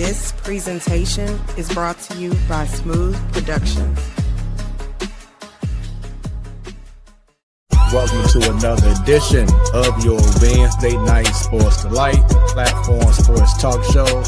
This presentation is brought to you by Smoooth Productions. Welcome to another edition of your Wednesday Night Sports Delight Platform Sports Talk Show.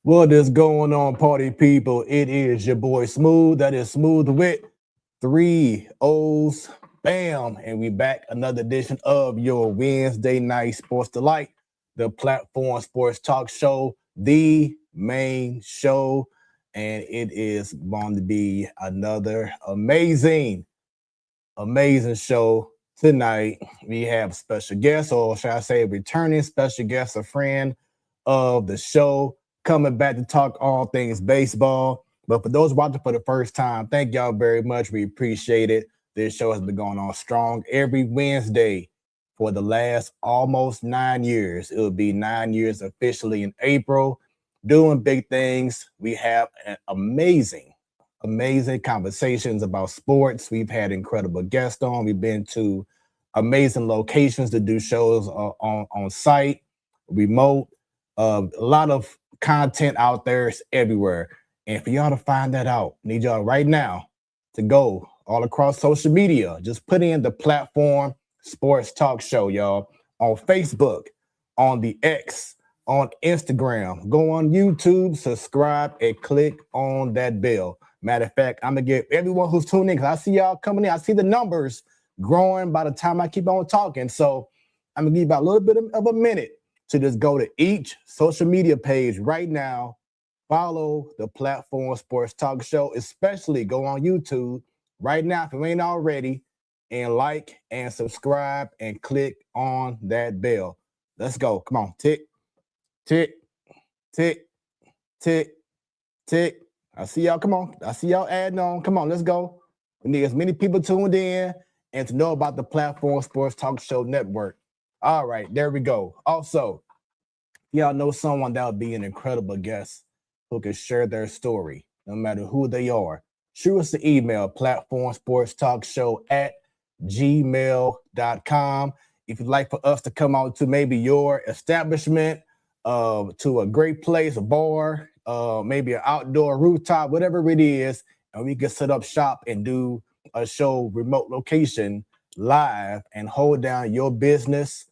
What is going on, party people? It is your boy Smooth. That is Smooth with 3 O's. Bam. And we back another edition of your Wednesday Night Sports Delight, the Platform Sports Talk Show, the main show. And it is going to be another amazing show tonight. We have special guests, or should I say returning special guest, a friend of the show, coming back to talk all things baseball. But for those watching for the first time, thank y'all very much. We appreciate it. This show has been going on strong every Wednesday for the last almost 9 years. It will be 9 years officially in April, doing big things. We have an amazing conversations about sports. We've had incredible guests on. We've been to amazing locations to do shows on site, remote, a lot of content out there. It's everywhere. And for y'all to find that out, I need y'all right now to go all across social media. Just put in the Platform Sports Talk Show, y'all, on Facebook, on the X, on Instagram. Go on YouTube, subscribe, and click on that bell. Matter of fact, I'm going to get everyone who's tuning in, because I see y'all coming in. I see the numbers growing by the time I keep on talking. So I'm going to give you about a little bit of a minute to just go to each social media page right now, follow the Platform Sports Talk Show, especially go on YouTube right now if you ain't already, and like and subscribe and click on that bell. Let's go. Come on. Tick, tick, tick, tick, tick. I see y'all. Come on. I see y'all adding on. Come on, let's go. We need as many people tuned in and to know about the Platform Sports Talk Show Network. All right, there we go. Also, y'all know someone that would be an incredible guest who can share their story, no matter who they are. Shoot us an email, platformsportstalkshow@gmail.com. If you'd like for us to come out to maybe your establishment, to a great place, a bar, maybe an outdoor rooftop, whatever it is, and we can set up shop and do a show remote location live and hold down your business,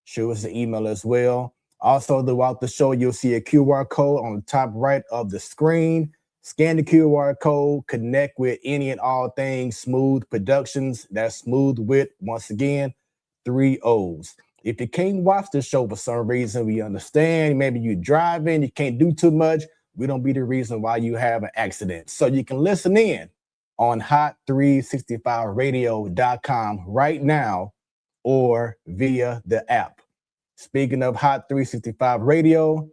shoot us an email as well. Also, throughout the show, you'll see a QR code on the top right of the screen. Scan the QR code, connect with any and all things Smoooth Productions. That's Smooth with, once again, 3 O's. If you can't watch the show for some reason, we understand. Maybe you're driving, you can't do too much. We don't be the reason why you have an accident. So you can listen in on hot365radio.com right now or via the app. Speaking of Hot 365 Radio,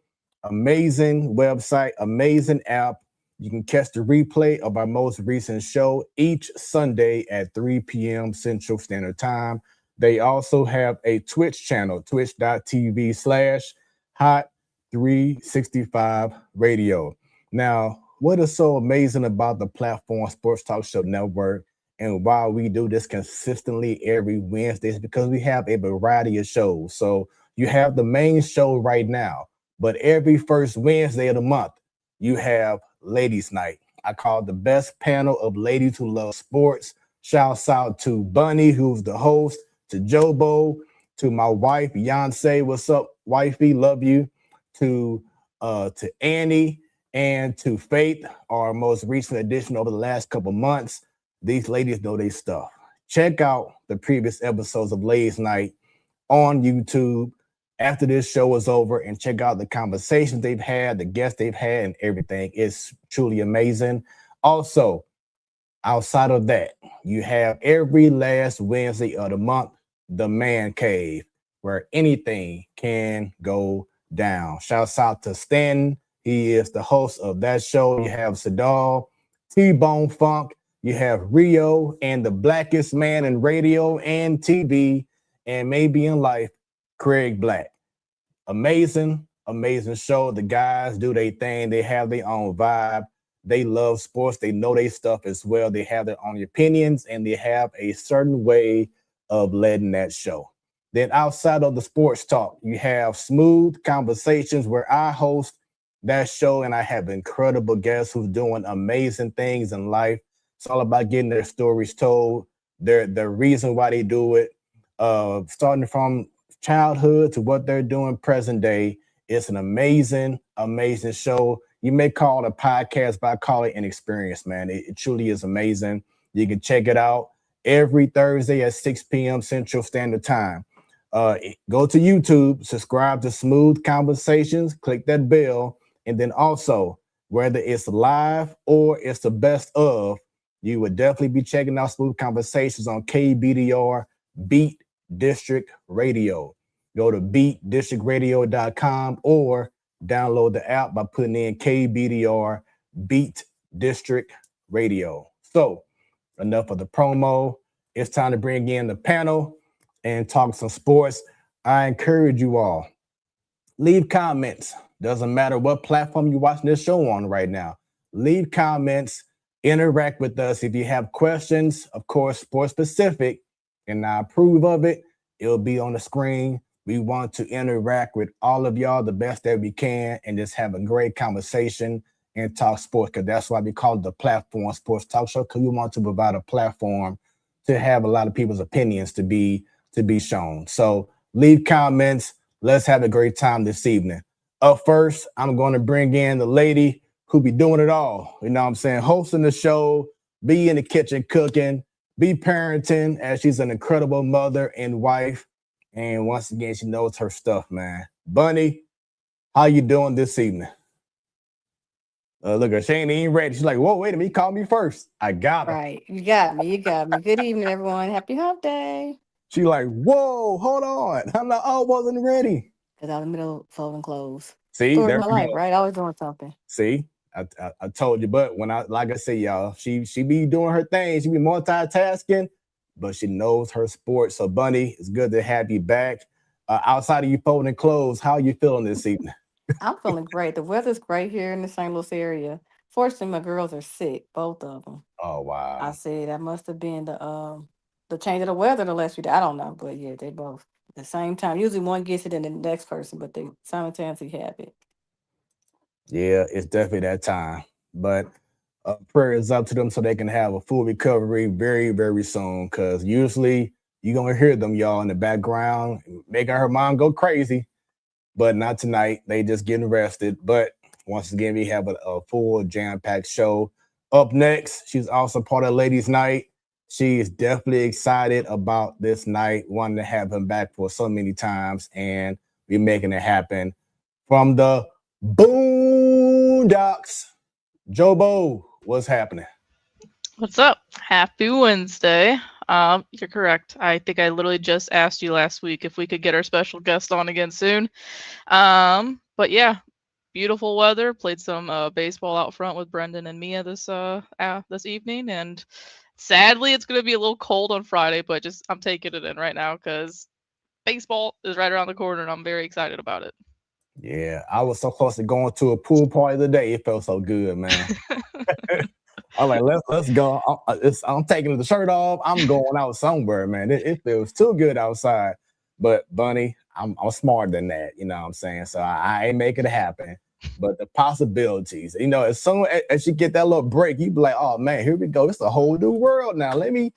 amazing website, amazing app. You can catch the replay of our most recent show each Sunday at 3 p.m. Central Standard Time. They also have a Twitch channel, twitch.tv/Hot365 Radio. Now, what is so amazing about the Platform Sports Talk Show Network and why we do this consistently every Wednesday is because we have a variety of shows. So you have the main show right now, but every first Wednesday of the month, you have Ladies Night. I call it the best panel of ladies who love sports. Shouts out to Bunny, who's the host, to Jobo, to my wife, Beyonce. What's up, wifey? Love you. To Annie and to Faith, our most recent addition over the last couple months. These ladies know their stuff. Check out the previous episodes of Ladies Night on YouTube after this show is over and check out the conversations they've had, the guests they've had, and everything. It's truly amazing. Also, outside of that, you have every last Wednesday of the month, the Man Cave, where anything can go down. Shouts out to Stan. He is the host of that show. You have Sadal, T-Bone Funk, you have Rio, and the blackest man in radio and TV, and maybe in life, Craig Black. Amazing, amazing show. The guys do their thing. They have their own vibe. They love sports. They know their stuff as well. They have their own opinions, and they have a certain way of letting that show. Then outside of the sports talk, you have Smoooth Conversations, where I host that show, and I have incredible guests who's doing amazing things in life. It's all about getting their stories told, the reason why they do it, starting from childhood to what they're doing present day. It's an amazing, amazing show. You may call it a podcast, but I call it an experience, man. It truly is amazing. You can check it out every Thursday at 6 p.m. Central Standard Time. Go to YouTube, subscribe to Smoooth Conversations, click that bell, and then also, whether it's live or it's the best of, you would definitely be checking out Smoooth Conversations on KBDR Beat District Radio. Go to beatdistrictradio.com or download the app by putting in KBDR Beat District Radio. So, enough of the promo. It's time to bring in the panel and talk some sports. I encourage you all, leave comments. Doesn't matter what platform you're watching this show on right now. Leave comments, interact with us. If you have questions, of course, sports specific, and I approve of it, it'll be on the screen. We want to interact with all of y'all the best that we can and just have a great conversation and talk sports, because that's why we call it the Platform Sports Talk Show, because we want to provide a platform to have a lot of people's opinions to be shown. So leave comments. Let's have a great time this evening. Up first, I'm going to bring in the lady who be doing it all. You know what I'm saying? Hosting the show, be in the kitchen cooking, be parenting, as she's an incredible mother and wife. And once again, she knows her stuff, man. Bunny, how you doing this evening? Look, she ain't even ready. She's like, whoa, wait a minute. He called me first. I got her. Right. You got me. You got me. Good evening, everyone. Happy hump day. She like, whoa, hold on. I'm like, oh, I wasn't ready. Because I'm in the middle of folding clothes. See, Story there of my life, right? Always doing something. See, I told you, but when like I said, y'all, she be doing her thing. She be multitasking, but she knows her sport. So, Bunny, it's good to have you back. Outside of you folding clothes, how are you feeling this evening? I'm feeling great. The weather's great here in the St. Louis area. Fortunately, my girls are sick, both of them. Oh, wow. I said that must have been the change of the weather the last few days. I don't know, but yeah, they both at the same time. Usually one gets it and the next person, but they simultaneously have it. Yeah, it's definitely that time. But prayers up to them so they can have a full recovery very, very soon. Because usually you're going to hear them, y'all, in the background, making her mom go crazy. But not tonight. They just getting rested. But once again, we have a full jam-packed show. Up next, she's also part of Ladies Night. She is definitely excited about this night, wanting to have him back for so many times, and we're making it happen. From the Boondocks, Jobo, what's happening? What's up? Happy Wednesday. You're correct. I think I literally just asked you last week if we could get our special guest on again soon. But yeah, beautiful weather. Played some baseball out front with Brendan and Mia this evening, and sadly, it's going to be a little cold on Friday, but I'm taking it in right now because baseball is right around the corner, and I'm very excited about it. Yeah, I was so close to going to a pool party today. It felt so good, man. I'm like, let's go. I'm taking the shirt off. I'm going out somewhere, man. It feels too good outside. But Bunny, I'm smarter than that. You know what I'm saying? So I ain't making it happen. but the possibilities, as soon as you get that little break, you be like, oh man, here we go. It's a whole new world now. Let me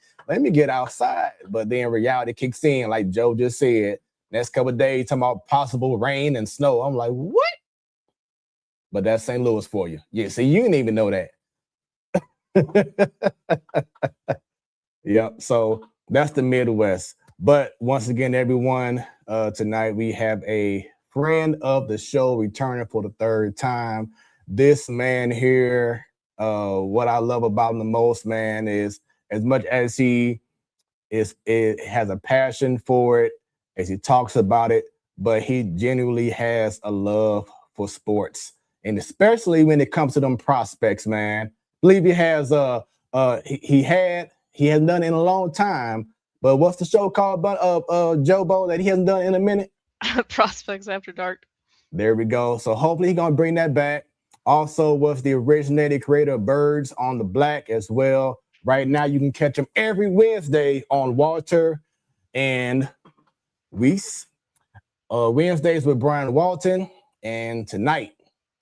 get outside. But then reality kicks in, like Joe just said. Next couple of days, talking about possible rain and snow. I'm like, what? But that's St. Louis for you. Yeah, see, you didn't even know that. Yep. So that's the Midwest. But once again, everyone, tonight we have a friend of the show returning for the third time. This man here, what I love about him the most, man, is as much as he has a passion for it, as he talks about it, but he genuinely has a love for sports, and especially when it comes to them prospects, man. I believe he has he hasn't done it in a long time. But what's the show called, Joe Bo, that he hasn't done in a minute? Prospects After Dark. There we go. So hopefully he's gonna bring that back. Also was the originator creator of Birds on the Black as well. Right now you can catch him every Wednesday on Walter and Reis. Wednesdays with Brian Walton, and tonight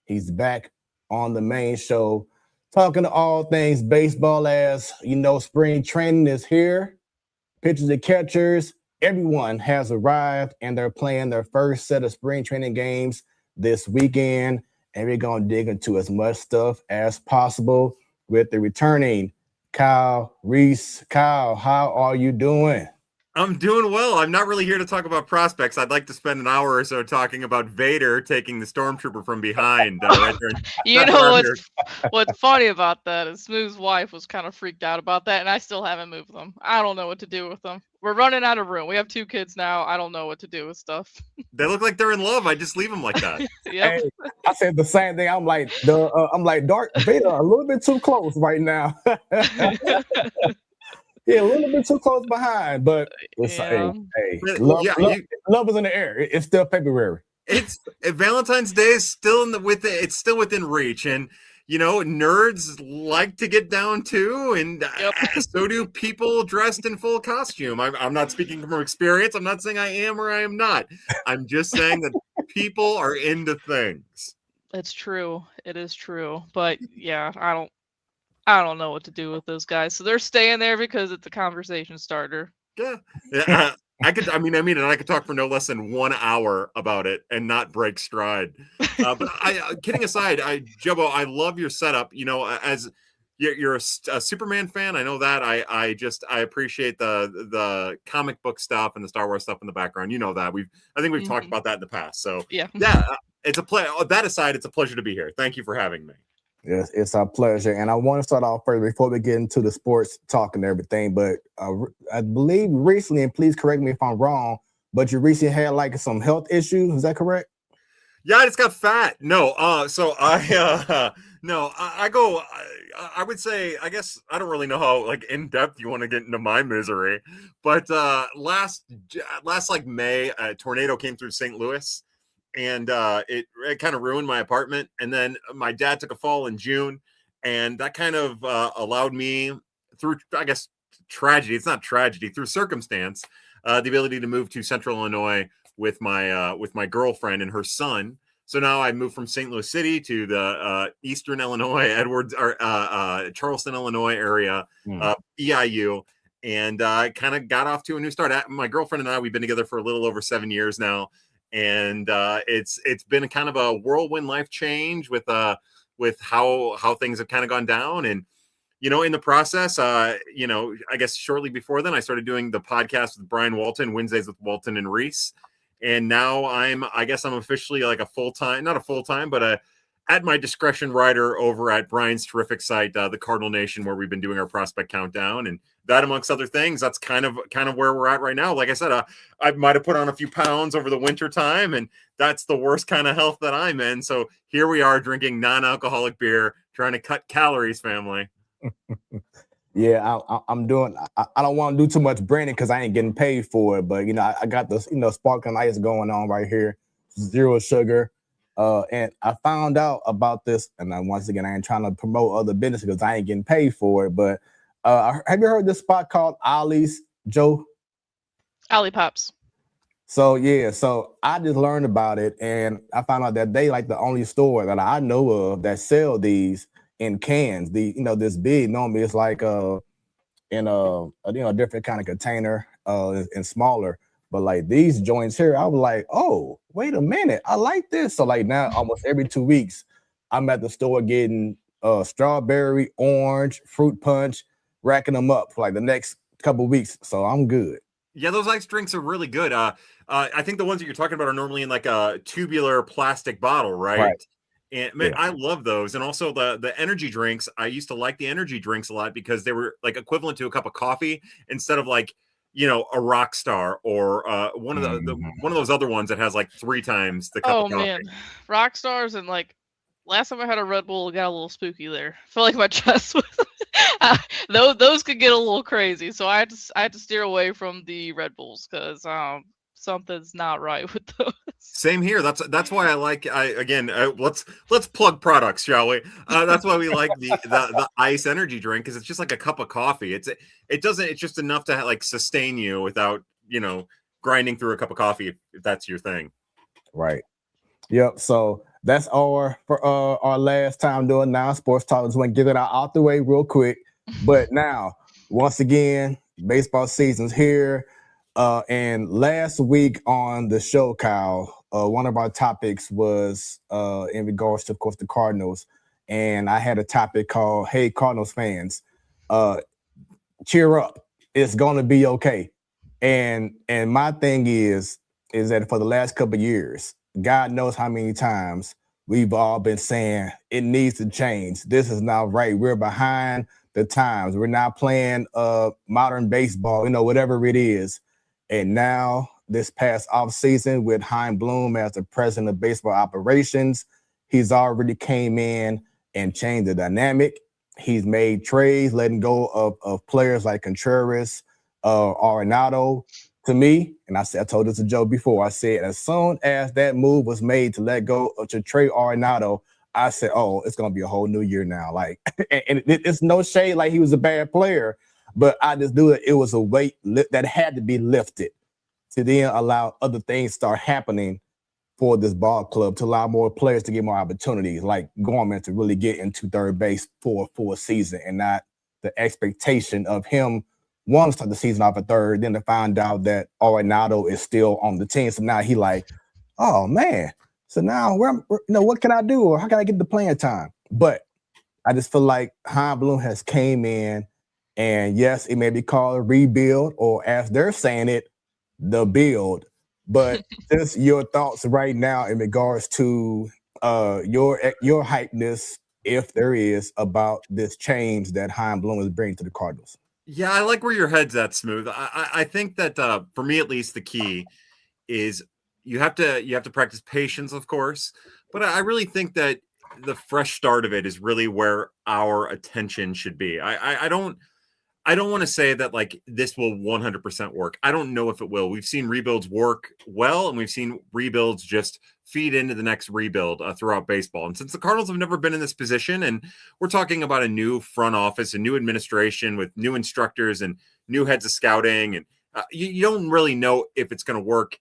he's back on the main show talking to all things baseball. As you know, spring training is here. Pitchers and catchers, everyone has arrived, and they're playing their first set of spring training games this weekend. And we're going to dig into as much stuff as possible with the returning Kyle Reis. Kyle, how are you doing? I'm doing well. I'm not really here to talk about prospects. I'd like to spend an hour or so talking about Vader taking the stormtrooper from behind. Right there. You know what's funny about that is Smooth's wife was kind of freaked out about that, and I still haven't moved them. I don't know what to do with them. We're running out of room. We have 2 kids now. I don't know what to do with stuff. They look like they're in love. I just leave them like that. Yep. Hey, I said the same thing. I'm like Darth Vader a little bit too close right now. Yeah, a little bit too close behind, but Yeah. love is in the air. It's still February. Valentine's Day is still it's still within reach, and nerds like to get down too, and so do people dressed in full costume. I'm not speaking from experience. I'm not saying I am or I am not. I'm just saying that people are into things. It's true. It is true. But yeah, I don't know what to do with those guys. So they're staying there because it's a conversation starter. Yeah. I could talk for no less than 1 hour about it and not break stride. But kidding aside, Jobo, I love your setup. As you're a Superman fan, I know that. I appreciate the comic book stuff and the Star Wars stuff in the background. You know that I think we've talked about that in the past. So yeah, it's a pleasure. That aside, it's a pleasure to be here. Thank you for having me. Yes, it's our pleasure. And I want to start off first before we get into the sports talk and everything. But I believe recently, and please correct me if I'm wrong, but you recently had like some health issues. Is that correct? Yeah, I just got fat. No, so I go. I would say, I guess I don't really know how in depth you want to get into my misery, but last May, a tornado came through St. Louis. And it kind of ruined my apartment. And then my dad took a fall in June, and that kind of allowed me, through, I guess, tragedy. It's not tragedy, through circumstance, the ability to move to Central Illinois with my girlfriend and her son. So now I moved from St. Louis City to the Eastern Illinois, Charleston, Illinois area, EIU, and I kind of got off to a new start. My girlfriend and I, we've been together for a little over 7 years now. And it's been a kind of a whirlwind life change with how things have kind of gone down. And in the process, I guess shortly before then, I started doing the podcast with Brian Walton, Wednesdays with Walton and Reis. And now I'm officially like not a full-time, but at my discretion writer over at Brian's terrific site, the Cardinal Nation, where we've been doing our prospect countdown. And that, amongst other things, that's kind of where we're at right now. Like I said, I might have put on a few pounds over the winter time, and that's the worst kind of health that I'm in. So here we are drinking non-alcoholic beer, trying to cut calories, family. Yeah, I'm doing. I don't want to do too much branding because I ain't getting paid for it. But I got this sparkling ice going on right here, 0 sugar. And I found out about this, and once again, I ain't trying to promote other business because I ain't getting paid for it. But have you heard this spot called Ollie's, Joe? Ollie Pops. So yeah, so I just learned about it, and I found out that they like the only store that I know of that sell these in cans. This big normally it's like in a different kind of container and smaller. But like these joints here, I was like, oh, wait a minute, I like this. So like now almost every 2 weeks, I'm at the store getting strawberry, orange, fruit punch, racking them up for like the next couple weeks. So I'm good. Yeah, those ice drinks are really good. I think the ones that you're talking about are normally in like a tubular plastic bottle, right? Right. And man, Yeah. I love those. And also the energy drinks. I used to like the energy drinks a lot because they were like equivalent to a cup of coffee instead of like, a rock star or one of Mhm. one of those other ones that has like 3 times the cup Oh of coffee. man, rock stars and like last time I had a Red Bull, it got a little spooky there. I feel like my chest was. Those could get a little crazy, so I had to steer away from the Red Bulls because something's not right with those. Same here. That's why I like. Let's plug products, shall we? That's why we like the ice energy drink because it's just like a cup of coffee. It's just enough to like sustain you without grinding through a cup of coffee if that's your thing. Right. Yep. So that's our last time doing non-sports talk. Just want to get it out the way real quick. But now, once again, baseball season's here. And last week on the show, Kyle, one of our topics was in regards to, of course, the Cardinals. And I had a topic called, "Hey, Cardinals fans, cheer up. It's gonna be okay." And my thing is that for the last couple of years, God knows how many times we've all been saying it needs to change. This is not right. We're behind the times. We're not playing modern baseball, whatever it is. And now this past offseason with Hein Bloom as the president of baseball operations, he's already came in and changed the dynamic. He's made trades, letting go of players like Contreras, Arenado. To me, and I told this to Joe before, I said as soon as that move was made to let go to trade Arenado, I said, oh, it's going to be a whole new year now. Like, and it's no shade like he was a bad player, but I just knew that it was a weight that had to be lifted to then allow other things start happening for this ball club, to allow more players to get more opportunities, like Gorman to really get into third base for a full season and not the expectation of him wanting to start the season off at third, then to find out that Arenado is still on the team. So now he like, oh man. So now what can I do? Or how can I get the playing time? But I just feel like Hein Bloom has came in, and yes, it may be called a rebuild, or as they're saying it, the build. But just your thoughts right now in regards to your hypeness, if there is, about this change that Hein Bloom is bringing to the Cardinals. Yeah, I like where your head's at, Smooth. I think that for me at least, the key is you have to practice patience, of course, but I really think that the fresh start of it is really where our attention should be. I don't want to say that like this will 100% work. I don't know if it will. We've seen rebuilds work well, and we've seen rebuilds just feed into the next rebuild throughout baseball. And since the Cardinals have never been in this position, and we're talking about a new front office, a new administration with new instructors and new heads of scouting, and you don't really know if it's going to work.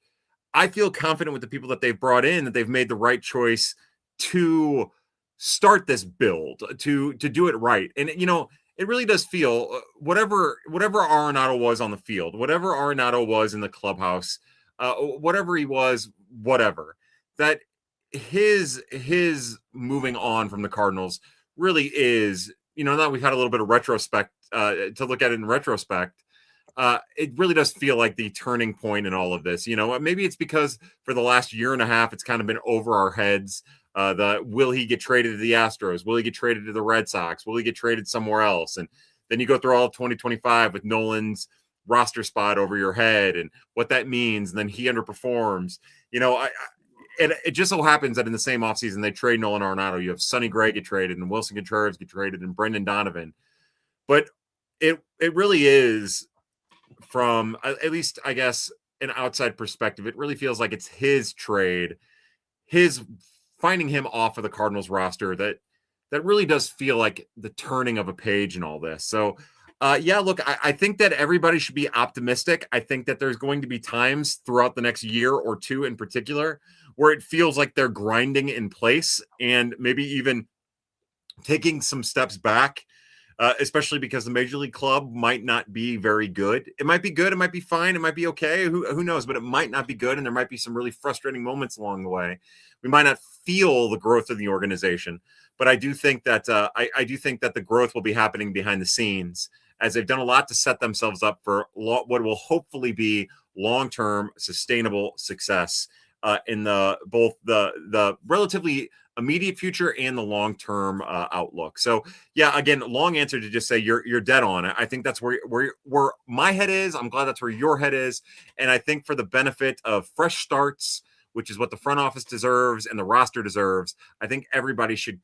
I feel confident with the people that they've brought in that they've made the right choice to start this build, to do it right. And it really does feel whatever Arenado was on the field, whatever Arenado was in the clubhouse, whatever he was, whatever, that his moving on from the Cardinals really is, now we've had a little bit of retrospect to look at it in retrospect. It really does feel like the turning point in all of this. Maybe it's because for the last year and a half, it's kind of been over our heads. Will he get traded to the Astros? Will he get traded to the Red Sox? Will he get traded somewhere else? And then you go through all of 2025 with Nolan's roster spot over your head and what that means. And then he underperforms. It just so happens that in the same offseason, they trade Nolan Arenado. You have Sonny Gray get traded and Wilson Contreras get traded and Brendan Donovan. But it really is, from at least, I guess, an outside perspective, it really feels like it's his trade, his finding him off of the Cardinals roster that really does feel like the turning of a page in all this. So Yeah, look, I think that everybody should be optimistic. I think that there's going to be times throughout the next year or two in particular where it feels like they're grinding in place and maybe even taking some steps back, especially because the Major League Club might not be very good. It might be good, it might be fine, it might be okay. Who knows? But it might not be good, and there might be some really frustrating moments along the way. We might not feel the growth of the organization, but I do think that I do think that the growth will be happening behind the scenes as they've done a lot to set themselves up for what will hopefully be long-term sustainable success in both the relatively immediate future and the long-term outlook. So yeah, again, long answer to just say you're dead on. I think that's where my head is. I'm glad that's where your head is, and I think for the benefit of fresh starts, which is what the front office deserves and the roster deserves, I think everybody should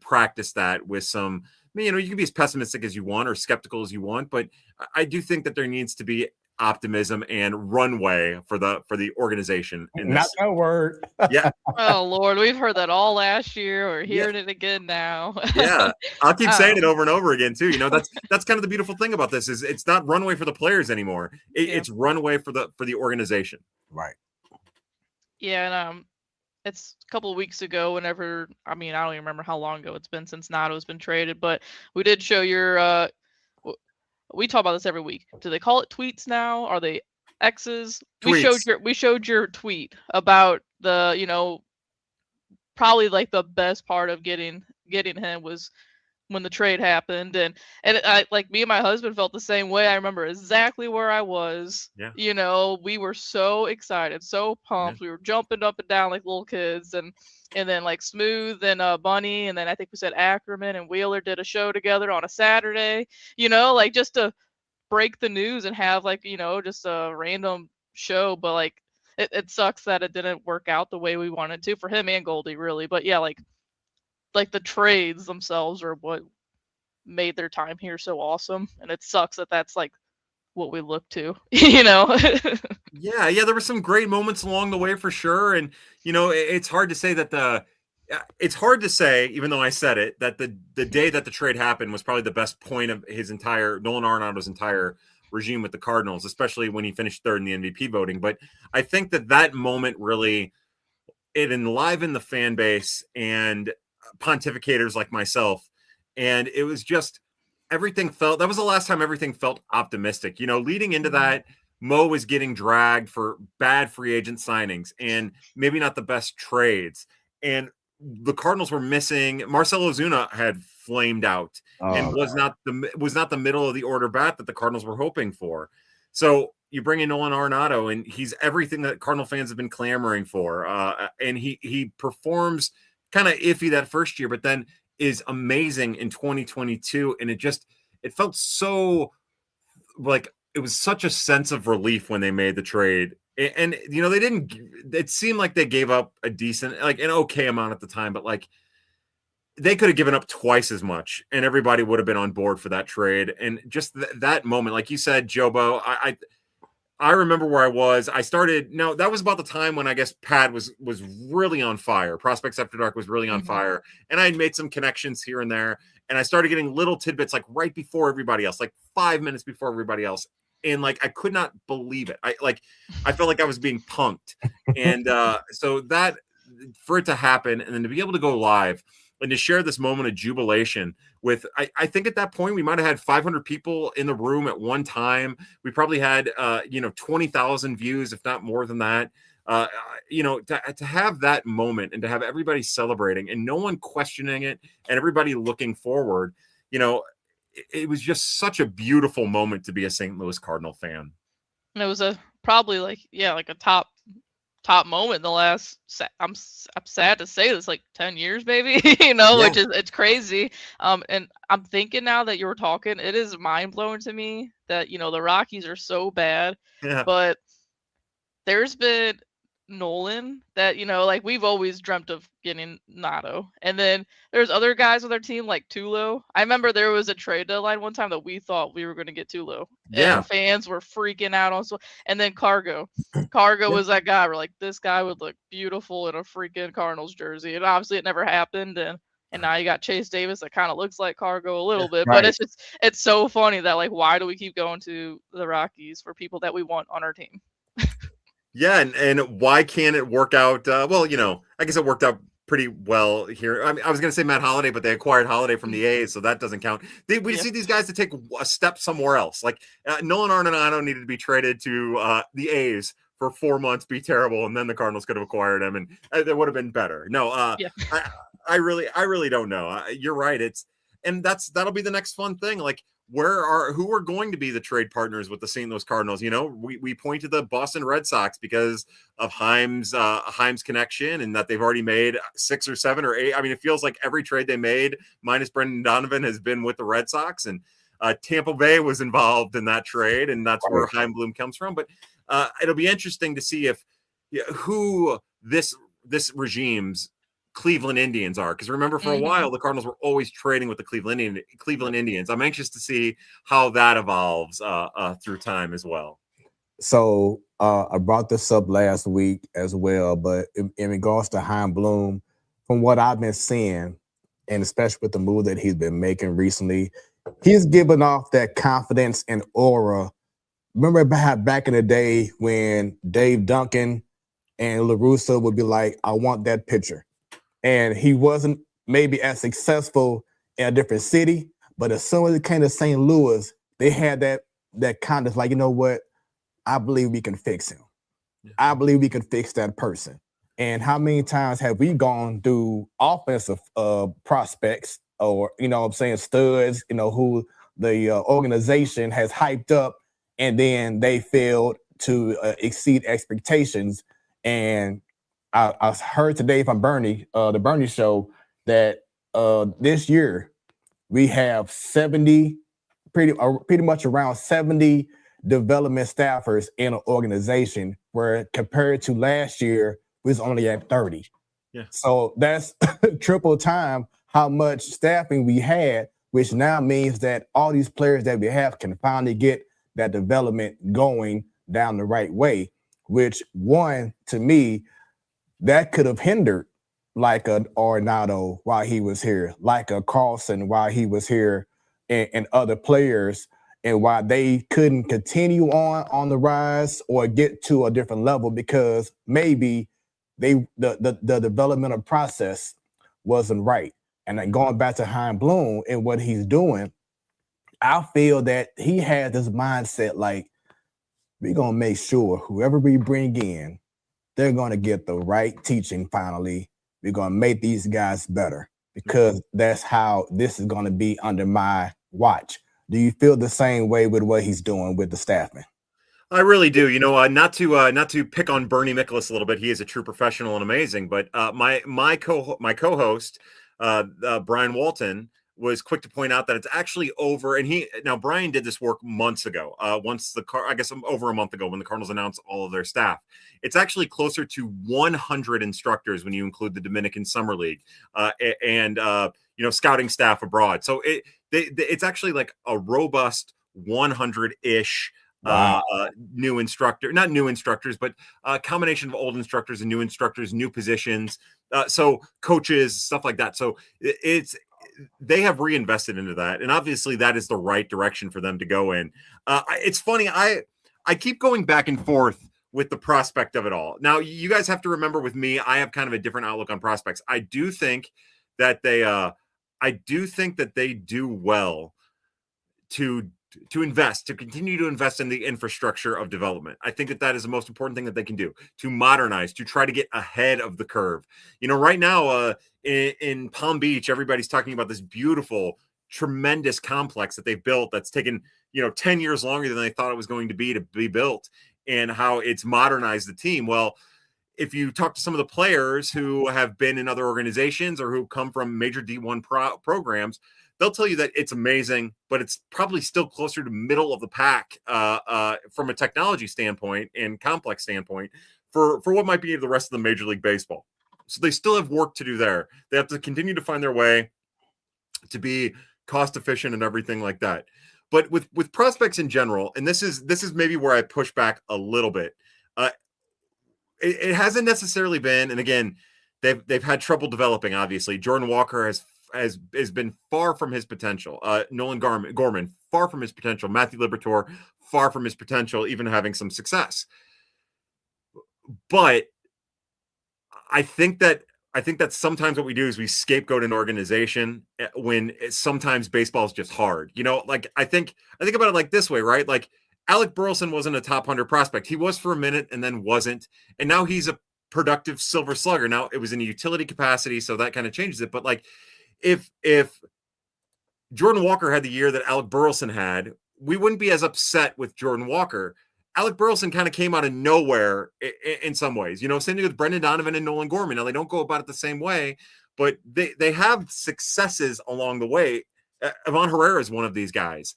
practice that with some. You know, you can be as pessimistic as you want or skeptical as you want, but I do think that there needs to be optimism and runway for the organization in Not this. that word. Yeah. Oh Lord, we've heard that all last year. We're hearing it again now. Yeah, I'll keep saying it Um, over and over again too. You know, that's kind of the beautiful thing about this is it's not runway for the players anymore. Yeah. It's runway for the organization. Right. Yeah, and it's a couple of weeks ago. Whenever I mean, I don't even remember how long ago it's been since Nato's been traded, but we did show your. We talk about this every week. Do they call it tweets now? Are they X's? Tweets. We showed your tweet about the probably like the best part of getting him was when the trade happened, and I, like me and my husband felt the same way. I remember exactly where I was. Yeah. You know, we were so excited, so pumped. We were jumping up and down like little kids, and then like Smooth and Bunny, and then I think we said Ackerman and Wheeler did a show together on a Saturday. You know, like just to break the news and have like just a random show, but like it sucks that it didn't work out the way we wanted to for him and Goldie, really. But yeah, like the trades themselves are what made their time here so awesome, and it sucks that that's like what we look to. Yeah, there were some great moments along the way for sure, and it's hard to say that it's hard to say, even though I said it, that the day that the trade happened was probably the best point of his entire Nolan Arenado's entire regime with the Cardinals, especially when he finished third in the MVP voting. But I think that moment really it enlivened the fan base and pontificators like myself, and it was just everything felt that was the last time everything felt optimistic. Leading into that, Mo was getting dragged for bad free agent signings and maybe not the best trades, and the Cardinals were missing. Marcell Ozuna had flamed out and was not the middle of the order bat that the Cardinals were hoping for. So you bring in Nolan Arenado, and he's everything that Cardinal fans have been clamoring for. And he performs kind of iffy that first year, but then is amazing in 2022. And it felt so like it was such a sense of relief when they made the trade. And they didn't. It seemed like they gave up a decent, like an okay amount at the time, but like they could have given up twice as much, and everybody would have been on board for that trade. And just that moment, like you said, Jobo, I remember where I was. I started. No, that was about the time when I guess Pad was really on fire. Prospects After Dark was really on fire, and I had made some connections here and there. And I started getting little tidbits like right before everybody else, like 5 minutes before everybody else. And like I could not believe it. I felt like I was being punked. And so that for it to happen and then to be able to go live and to share this moment of jubilation with, I think at that point we might have had 500 people in the room at one time. We probably had 20,000 views, if not more than that. To have that moment and to have everybody celebrating and no one questioning it and everybody looking forward, it was just such a beautiful moment to be a St. Louis Cardinal fan. And it was probably like a top moment in the last. I'm sad to say this, like 10 years maybe, which is it's crazy. And I'm thinking now that you were talking, it is mind blowing to me that the Rockies are so bad, but there's been Nolan that like we've always dreamt of getting Nato, and then there's other guys on their team like Tulo. I remember there was a trade deadline one time that we thought we were going to get Tulo, and fans were freaking out on. And then Cargo was that guy. We're like, this guy would look beautiful in a freaking Cardinals jersey, and obviously it never happened. And And now you got Chase Davis that kind of looks like Cargo a little bit, but Right. it's so funny that like, why do we keep going to the Rockies for people that we want on our team? Yeah, and why can't it work out? Well, I guess it worked out pretty well here. I mean, I was going to say Matt Holliday, but they acquired Holliday from the A's, so that doesn't count. We see these guys to take a step somewhere else. Like Nolan Arenado needed to be traded to the A's for 4 months, be terrible, and then the Cardinals could have acquired him, and that would have been better. No, Yeah. I really don't know. You're right. That'll be the next fun thing. Like, who are going to be the trade partners with the St. Louis Cardinals? We point to the Boston Red Sox because of Heim's connection, and that they've already made 6 or 7 or 8. I mean, it feels like every trade they made, minus Brendan Donovan, has been with the Red Sox, and Tampa Bay was involved in that trade, and that's where Heim Bloom comes from. But it'll be interesting to see who this regime's Cleveland Indians are, because remember, for a while the Cardinals were always trading with the Cleveland Indians. I'm anxious to see how that evolves through time as well. So I brought this up last week as well, but in regards to Heim Bloom, from what I've been seeing, and especially with the move that he's been making recently, he's given off that confidence and aura. Remember back in the day when Dave Duncan and La Russa would be like, I want that pitcher. And he wasn't maybe as successful in a different city, but as soon as it came to St. Louis, they had that kind of like, you know what? I believe we can fix him. I believe we can fix that person. And how many times have we gone through offensive prospects or, studs, who the organization has hyped up, and then they failed to exceed expectations. And I heard today from Bernie, the Bernie show, that this year we have 70, pretty much around 70 development staffers in an organization, where compared to last year, we was only at 30. Yeah. So that's triple time how much staffing we had, which now means that all these players that we have can finally get that development going down the right way, which one, to me, that could have hindered like an Arenado while he was here, like a Carlson while he was here, and other players, and why they couldn't continue on the rise or get to a different level, because maybe the developmental process wasn't right. And then going back to Heim Bloom and what he's doing, I feel that he had this mindset like, we're going to make sure whoever we bring in, they're going to get the right teaching finally. We're going to make these guys better, because that's how this is going to be under my watch. Do you feel the same way with what he's doing with the staffing? I really do. Not to pick on Bernie Miklasz a little bit. He is a true professional and amazing. But my co-host, Brian Walton, was quick to point out that it's actually over. And Brian did this work months ago. Over a month ago, when the Cardinals announced all of their staff. It's actually closer to 100 instructors when you include the Dominican Summer League and scouting staff abroad. So it's actually like a robust 100-ish. Wow. Not new instructors, but a combination of old instructors and new instructors, new positions, so coaches, stuff like that. So they have reinvested into that, and obviously that is the right direction for them to go in. It's funny, I keep going back and forth with the prospect of it all. Now, you guys have to remember, with me, I have kind of a different outlook on prospects. I do think that they do well to continue to invest in the infrastructure of development. I think that is the most important thing that they can do, to modernize, to try to get ahead of the curve. Right now in Palm Beach, everybody's talking about this beautiful, tremendous complex that they've built that's taken 10 years longer than they thought it was going to be built, and how it's modernized the team. Well, if you talk to some of the players who have been in other organizations or who come from major D1 programs, they'll tell you that it's amazing, but it's probably still closer to middle of the pack from a technology standpoint and complex standpoint for what might be the rest of the Major League Baseball. So they still have work to do there. They have to continue to find their way to be cost efficient and everything like that. But with prospects in general, and this is maybe where I push back a little bit. It hasn't necessarily been, and again, they've had trouble developing. Obviously, Jordan Walker has been far from his potential. Nolan Gorman, far from his potential. Matthew Liberatore, far from his potential, even having some success. But I think that sometimes what we do is we scapegoat an organization when sometimes baseball is just hard. Like I think about it like this way, right? Like Alec Burleson wasn't a top 100 prospect. He was for a minute and then wasn't. And now he's a productive silver slugger. Now it was in a utility capacity, so that kind of changes it. But like if Jordan Walker had the year that Alec Burleson had, we wouldn't be as upset with Jordan Walker. Alec Burleson kind of came out of nowhere in some ways. Same thing with Brendan Donovan and Nolan Gorman. Now, they don't go about it the same way, but they have successes along the way. Ivan Herrera is one of these guys.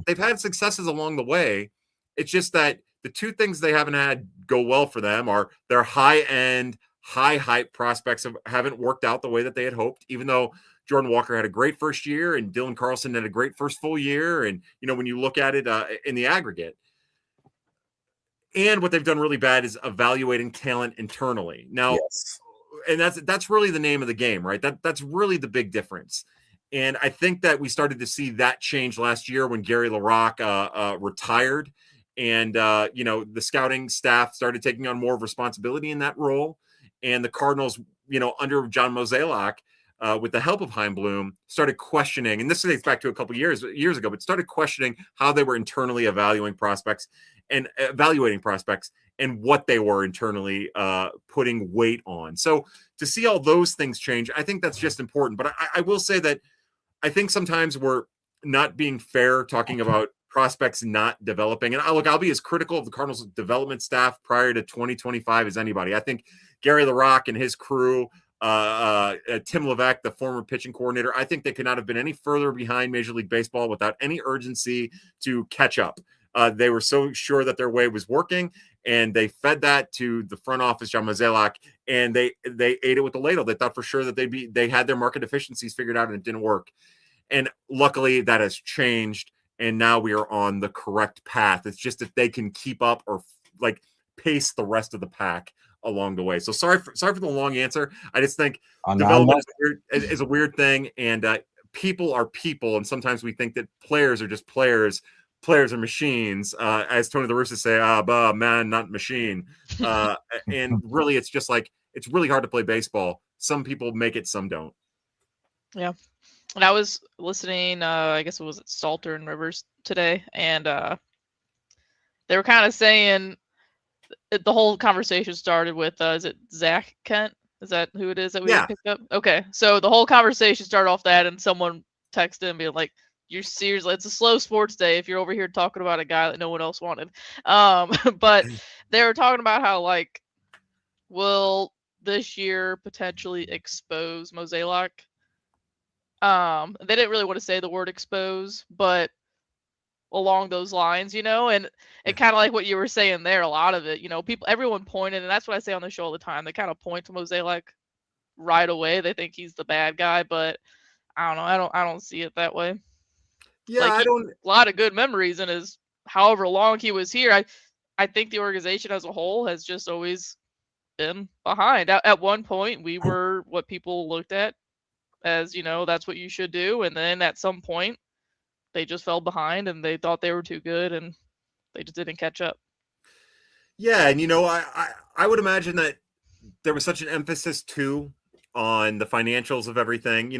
They've had successes along the way. It's just that the two things they haven't had go well for them are their high-end, high-hype prospects haven't worked out the way that they had hoped, even though Jordan Walker had a great first year and Dylan Carlson had a great first full year. And, when you look at it in the aggregate, and what they've done really bad is evaluating talent internally. Now, yes. And that's really the name of the game, right? That's really the big difference. And I think that we started to see that change last year when Gary LaRocque retired, and the scouting staff started taking on more of responsibility in that role. And the Cardinals, under John Mozeliak, with the help of Chaim Bloom, started questioning, and this dates back to a couple years ago, but started questioning how they were internally evaluating prospects and what they were internally putting weight on. So to see all those things change, I think that's just important. But I will say that I think sometimes we're not being fair talking about prospects not developing. And I'll be as critical of the Cardinals development staff prior to 2025 as anybody. I think Gary LaRocque and his crew, Tim Levesque, the former pitching coordinator, I think they could not have been any further behind Major League Baseball without any urgency to catch up. They were so sure that their way was working, and they fed that to the front office, John Mozeliak, and they ate it with the ladle. They thought for sure that they had their market deficiencies figured out, and it didn't work. And luckily that has changed, and now we are on the correct path. It's just if they can keep up or like pace the rest of the pack along the way. So sorry for the long answer. I just think development is a weird thing, and people are people, and sometimes we think that players are just players. Players are machines, as Tony La Russa say, man, not machine. And really, it's just like, it's really hard to play baseball. Some people make it, some don't. Yeah. And I was listening, I guess it was at Salter and Rivers today, and they were kind of saying the whole conversation started with, is it Zach Kent? Is that who it is that we picked up? Okay. So the whole conversation started off that, and someone texted and being like, "You're seriously, it's a slow sports day if you're over here talking about a guy that no one else wanted." But they were talking about how, like, will this year potentially expose Mozeliak? They didn't really want to say the word expose, but along those lines, and it kind of like what you were saying there, a lot of it, everyone pointed, and that's what I say on the show all the time. They kind of point to Mozeliak right away. They think he's the bad guy, but I don't know. I don't see it that way. Yeah, like, a lot of good memories in his however long he was here. I think the organization as a whole has just always been behind. At one point, we were what people looked at as, that's what you should do. And then at some point, they just fell behind and they thought they were too good and they just didn't catch up. Yeah, and I would imagine that there was such an emphasis too on the financials of everything.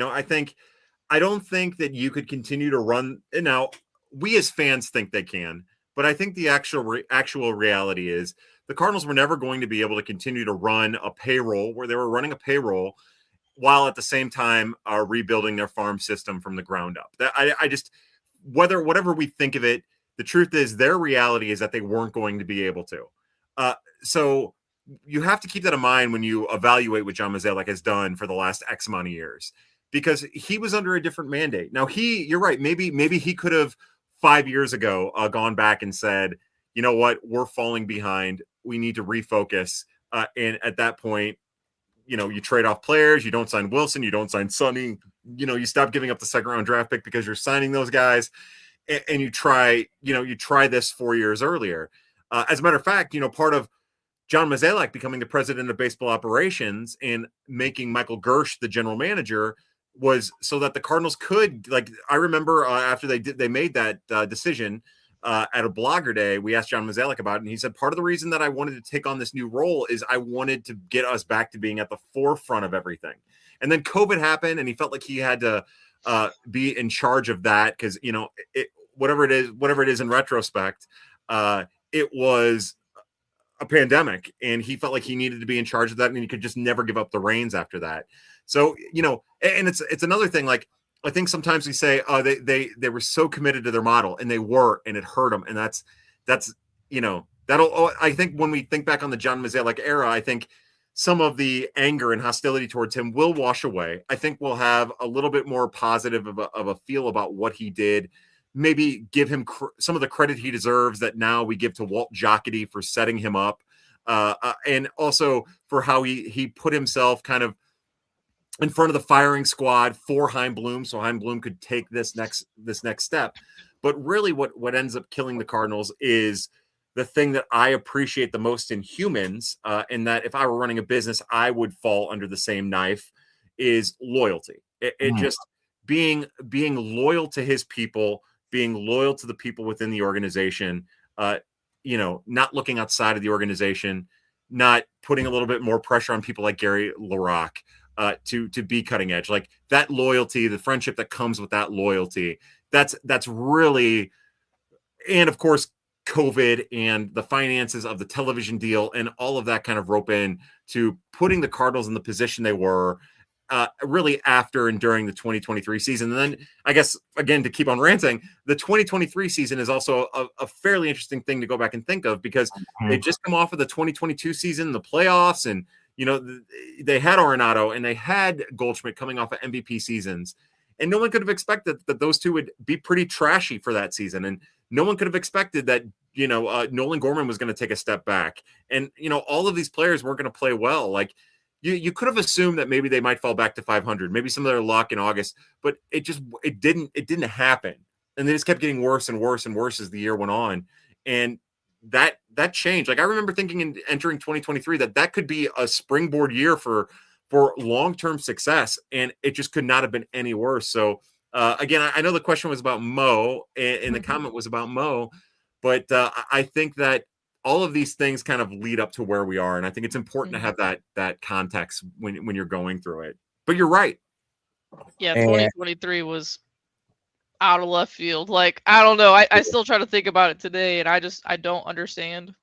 I don't think that you could continue to run. Now, we as fans think they can, but I think the actual reality is the Cardinals were never going to be able to continue to run a payroll where they were running a payroll while at the same time rebuilding their farm system from the ground up. I just, whatever we think of it, the truth is their reality is that they weren't going to be able to. So you have to keep that in mind when you evaluate what John Mozeliak has done for the last X amount of years, because he was under a different mandate. Now you're right. Maybe he could have 5 years ago gone back and said, you know what, we're falling behind. We need to refocus. And at that point, you trade off players. You don't sign Wilson. You don't sign Sonny. You stop giving up the second round draft pick because you're signing those guys. And you try this 4 years earlier. As a matter of fact, part of John Mozeliak becoming the president of baseball operations and making Michael Gersh the general manager was so that the Cardinals could, like, I remember after they made that decision at a blogger day, we asked John Mozeliak about it, and he said part of the reason that I wanted to take on this new role is I wanted to get us back to being at the forefront of everything. And then COVID happened, and he felt like he had to be in charge of that because, you know, whatever it is in retrospect, it was a pandemic, and he felt like he needed to be in charge of that, and he could just never give up the reins after that. So, you know, and it's another thing. Like, I think sometimes we say, oh, they were so committed to their model, and they were, and it hurt them. And that's, you know, I think when we think back on the John Mozeliak era, I think some of the anger and hostility towards him will wash away. I think we'll have a little bit more positive of a feel about what he did. Maybe give him some of the credit he deserves that now we give to Walt Jocketty for setting him up, and also for how he put himself kind of in front of the firing squad for Chaim Bloom, so Chaim Bloom could take this next step. But really, what ends up killing the Cardinals is the thing that I appreciate the most in humans, and that if I were running a business, I would fall under the same knife, is loyalty. It just being loyal to his people, being loyal to the people within the organization, you know, not looking outside of the organization, not putting a little bit more pressure on people like Gary LaRocque to be cutting edge. Like that loyalty, the friendship that comes with that loyalty, that's really, and of course, COVID and the finances of the television deal and all of that kind of rope in to putting the Cardinals in the position they were really after and during the 2023 season. And then I guess, again, to keep on ranting, the 2023 season is also a fairly interesting thing to go back and think of because they just come off of the 2022 season, the playoffs, and, you know, they had Arenado and they had Goldschmidt coming off of MVP seasons. And no one could have expected that those two would be pretty trashy for that season. And no one could have expected that, you know, Nolan Gorman was going to take a step back. And, you know, all of these players weren't going to play well. Like, you could have assumed that maybe they might fall back to 500, maybe some of their luck in August, but it didn't happen. And they just kept getting worse and worse and worse as the year went on. And that changed. Like, I remember thinking in entering 2023 that could be a springboard year for long-term success. And it just could not have been any worse. So again, I know the question was about Mo and the comment was about Mo, but I think that all of these things kind of lead up to where we are. And I think it's important to have that context when you're going through it. But you're right. Yeah, 2023 was out of left field. Like, I don't know. I still try to think about it today, and I don't understand.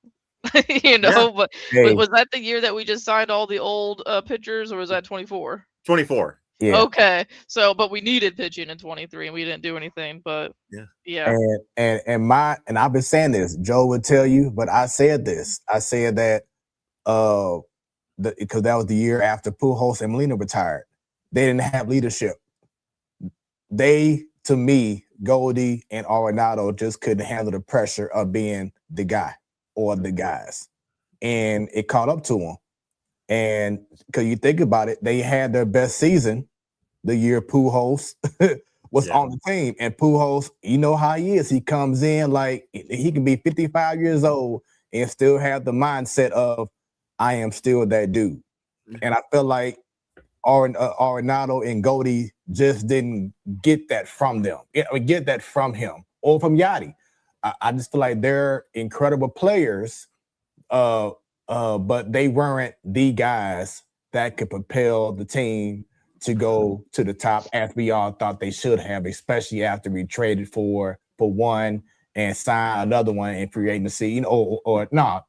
You know, but was that the year that we just signed all the old pitchers, or was that 24? 24. Yeah. Okay. So, but we needed pitching in 23 and we didn't do anything, but yeah. And I've been saying this, Joe would tell you, but I said this. I said that because that was the year after Pujols and Molina retired. They didn't have leadership. They, to me, Goldie and Arenado just couldn't handle the pressure of being the guy or the guys. And it caught up to them. And because you think about it, they had their best season the year Pujols was on the team. And Pujols, you know how he is. He comes in like he can be 55 years old and still have the mindset of, I am still that dude. And I feel like Arenado and Goldie just didn't get that from them. Get that from him or from Yachty. I just feel like they're incredible players, but they weren't the guys that could propel the team to go to the top as we all thought they should have, especially after we traded for one and signed another one in free agency. You know, or no,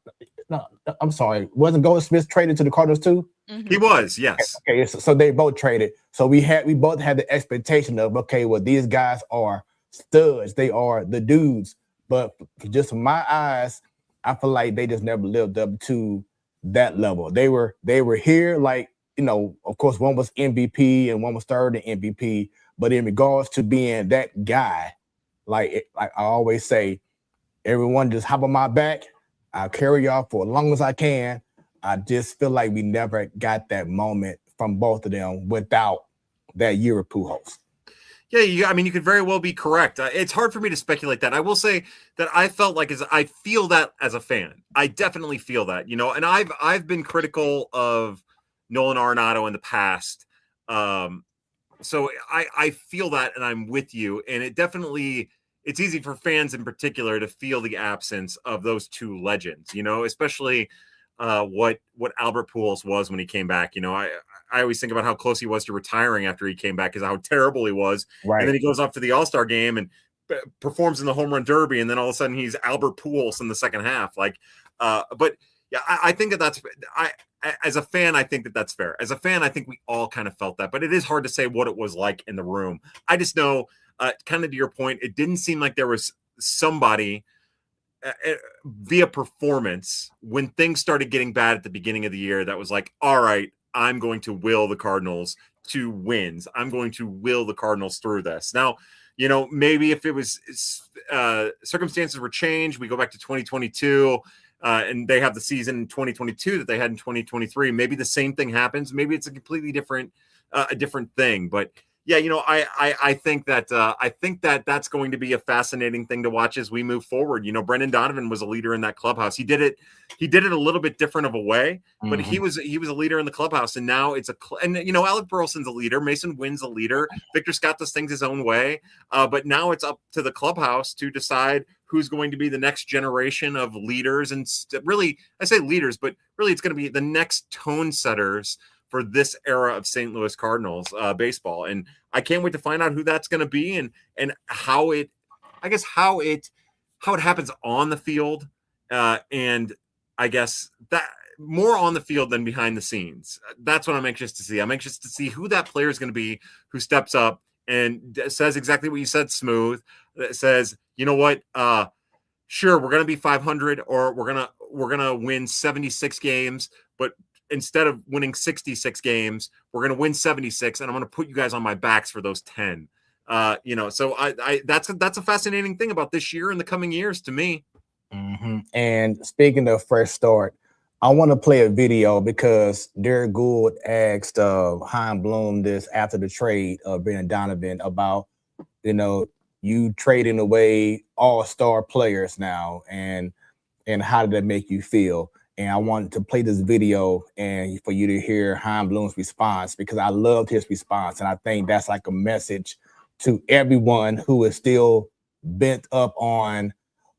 I'm sorry, wasn't Goldsmith traded to the Cardinals too? He was, yes. Okay, so they both traded. So we both had the expectation of, okay, well, these guys are studs, they are the dudes. But just from my eyes, I feel like they just never lived up to that level. They were here, like, you know, of course, one was MVP and one was third in MVP. But in regards to being that guy, like I always say, everyone just hop on my back. I'll carry y'all for as long as I can. I just feel like we never got that moment from both of them without that year of Pujols. Yeah, I mean, you could very well be correct. It's hard for me to speculate that. I will say that I felt like I feel that as a fan. I definitely feel that, you know, and I've been critical of Nolan Arenado in the past So I feel that, and I'm with you. And it's easy for fans in particular to feel the absence of those two legends, especially what Albert Pujols was when he came back. I always think about how close he was to retiring after he came back, because how terrible he was. Right. And then he goes off to the All-Star game and performs in the home run derby, and then all of a sudden he's Albert Pujols in the second half. But yeah, I think that's as a fan, I think that's fair. As a fan, I think we all kind of felt that, but it is hard to say what it was like in the room. I just know, kind of to your point, it didn't seem like there was somebody via performance when things started getting bad at the beginning of the year that was like, all right, I'm going to will the Cardinals to wins. I'm going to will the Cardinals through this. Now, maybe if it was circumstances were changed, we go back to 2022 and they have the season in 2022 that they had in 2023. Maybe the same thing happens. Maybe it's a completely different thing. But yeah, I think that that's going to be a fascinating thing to watch as we move forward. Brendan Donovan was a leader in that clubhouse. He did it a little bit different of a way, but he was a leader in the clubhouse, and now it's Alec Burleson's a leader. Mason Wynn's a leader. Victor Scott does things his own way, but now it's up to the clubhouse to decide who's going to be the next generation of leaders. And really, I say leaders, but really it's going to be the next tone setters for this era of St. Louis Cardinals baseball. And I can't wait to find out who that's going to be and how it happens on the field. And I guess that more on the field than behind the scenes. That's what I'm anxious to see. I'm anxious to see who that player is going to be, who steps up and says exactly what you said, Smooth. That says, you know what? Sure, we're going to be 500, or we're going to win 76 games, but instead of winning 66 games, we're going to win 76, and I'm going to put you guys on my backs for those 10. So that's a fascinating thing about this year and the coming years to me. Mm-hmm. And speaking of fresh start, I want to play a video because Derek Gould asked Chaim Bloom this after the trade of Brendan Donovan about, you trading away all-star players now, and how did that make you feel? And I wanted to play this video and for you to hear Chaim Bloom's response, because I loved his response. And I think that's like a message to everyone who is still bent up on,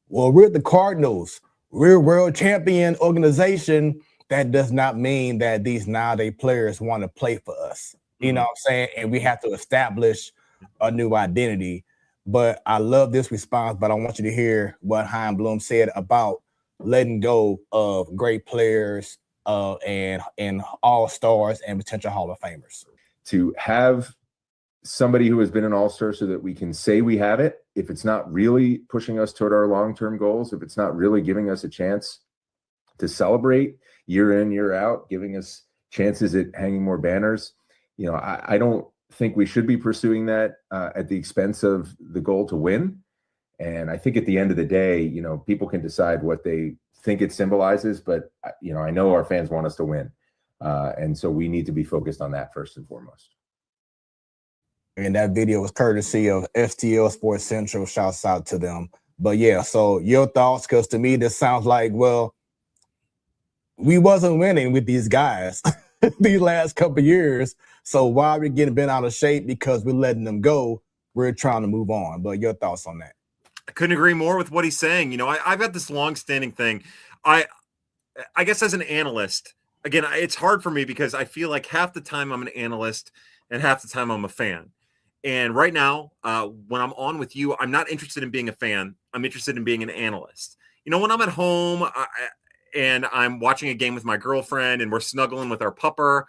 well, we're the Cardinals. We're a world champion organization. That does not mean that these nowadays players want to play for us. You know what I'm saying? And we have to establish a new identity. But I love this response, but I want you to hear what Chaim Bloom said about letting go of great players and all-stars and potential Hall of Famers. To have somebody who has been an all-star so that we can say we have it, if it's not really pushing us toward our long-term goals, if it's not really giving us a chance to celebrate year in, year out, giving us chances at hanging more banners, I don't think we should be pursuing that at the expense of the goal to win. And I think at the end of the day, people can decide what they think it symbolizes, but I know our fans want us to win. And so we need to be focused on that first and foremost. And that video was courtesy of STL Sports Central. Shouts out to them. But yeah, so your thoughts, because to me, this sounds like, well, we wasn't winning with these guys these last couple of years. So why are we getting bent out of shape? Because we're letting them go. We're trying to move on. But your thoughts on that? I couldn't agree more with what he's saying. I've got this long-standing thing. I guess as an analyst, again, it's hard for me because I feel like half the time I'm an analyst and half the time I'm a fan. And right now, when I'm on with you, I'm not interested in being a fan. I'm interested in being an analyst. When I'm at home and I'm watching a game with my girlfriend and we're snuggling with our pupper,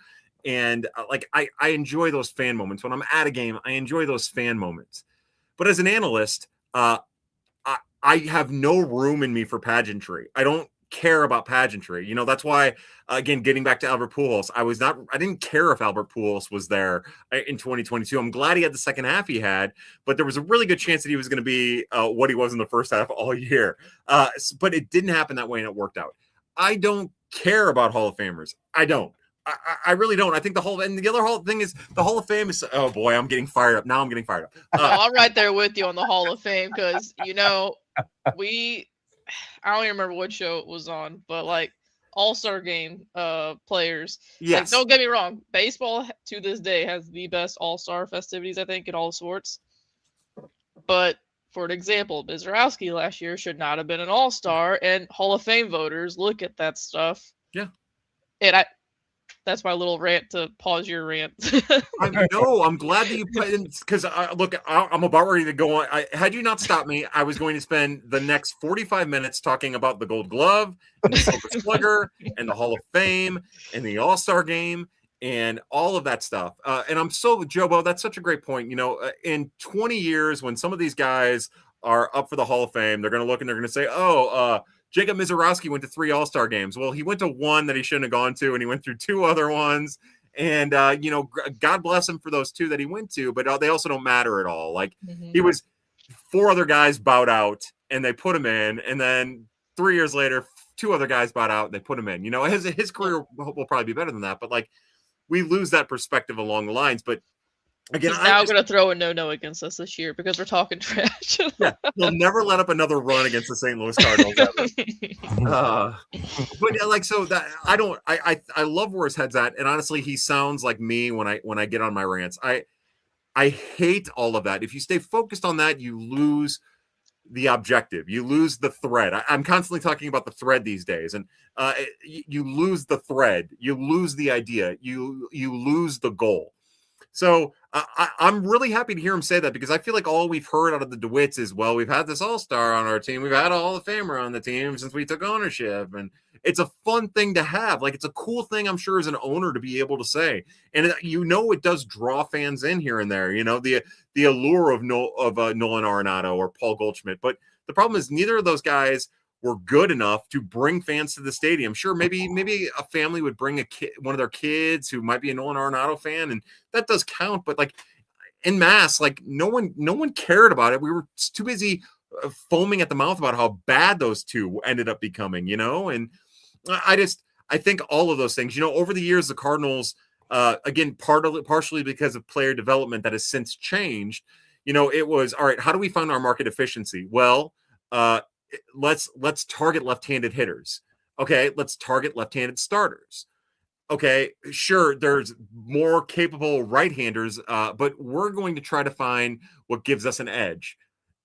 and I enjoy those fan moments. When I'm at a game, I enjoy those fan moments. But as an analyst, I have no room in me for pageantry. I don't care about pageantry. That's why, again, getting back to Albert Pujols, I didn't care if Albert Pujols was there in 2022. I'm glad he had the second half he had, but there was a really good chance that he was going to be what he was in the first half all year. But it didn't happen that way, and it worked out. I don't care about Hall of Famers. I don't. I really don't. I think the other whole thing is the Hall of Fame is, oh boy, I'm getting fired up. Now I'm getting fired up. I'm right there with you on the Hall of Fame because, I don't even remember what show it was on, but All-Star game players. Like, Yes. don't get me wrong, baseball to this day has the best All-Star festivities, I think, in all sports. But for an example, Mizrowski last year should not have been an All-Star, and Hall of Fame voters look at that stuff. Yeah. And that's my little rant to pause your rant. I'm glad that you put in, because look, I'm about ready to go on. Had you not stopped me, I was going to spend the next 45 minutes talking about the Gold Glove and the Silver Slugger and the Hall of Fame and the All-Star game and all of that stuff. And I'm so, Jobo, that's such a great point. In 20 years, when some of these guys are up for the Hall of Fame, they're going to look and they're going to say, Jacob Mizrowski went to 3 All-Star games. Well, he went to 1 that he shouldn't have gone to, and he went through 2 other ones. And, God bless him for those 2 that he went to, but they also don't matter at all. Like, he was 4 other guys bowed out, and they put him in. And then 3 years later, 2 other guys bowed out, and they put him in. His career will probably be better than that. But, like, we lose that perspective along the lines. But again, he's now going to throw a no against us this year because we're talking trash. Yeah, he'll never let up another run against the St. Louis Cardinals ever. But like, so that I love where his head's at, and honestly, he sounds like me when I get on my rants. I hate all of that. If you stay focused on that, you lose the objective. You lose the thread. I'm constantly talking about the thread these days, and you lose the thread. You lose the idea. You lose the goal. So I'm really happy to hear him say that, because I feel like all we've heard out of the DeWitts is, well, we've had this All-Star on our team. We've had a Hall of Famer on the team since we took ownership. And it's a fun thing to have. Like, it's a cool thing, I'm sure, as an owner to be able to say. And it does draw fans in here and there, the allure of Nolan Arenado or Paul Goldschmidt. But the problem is neither of those guys were good enough to bring fans to the stadium. Sure, maybe a family would bring one of their kids who might be a Nolan Arenado fan, and that does count. But like, en masse, like, no one cared about it. We were too busy foaming at the mouth about how bad those 2 ended up becoming. And I think all of those things. Over the years, the Cardinals, again, partially because of player development that has since changed. It was, all right, how do we find our market efficiency? Well, let's target left-handed hitters. Okay, let's target left-handed starters. Okay, sure, there's more capable right-handers, but we're going to try to find what gives us an edge.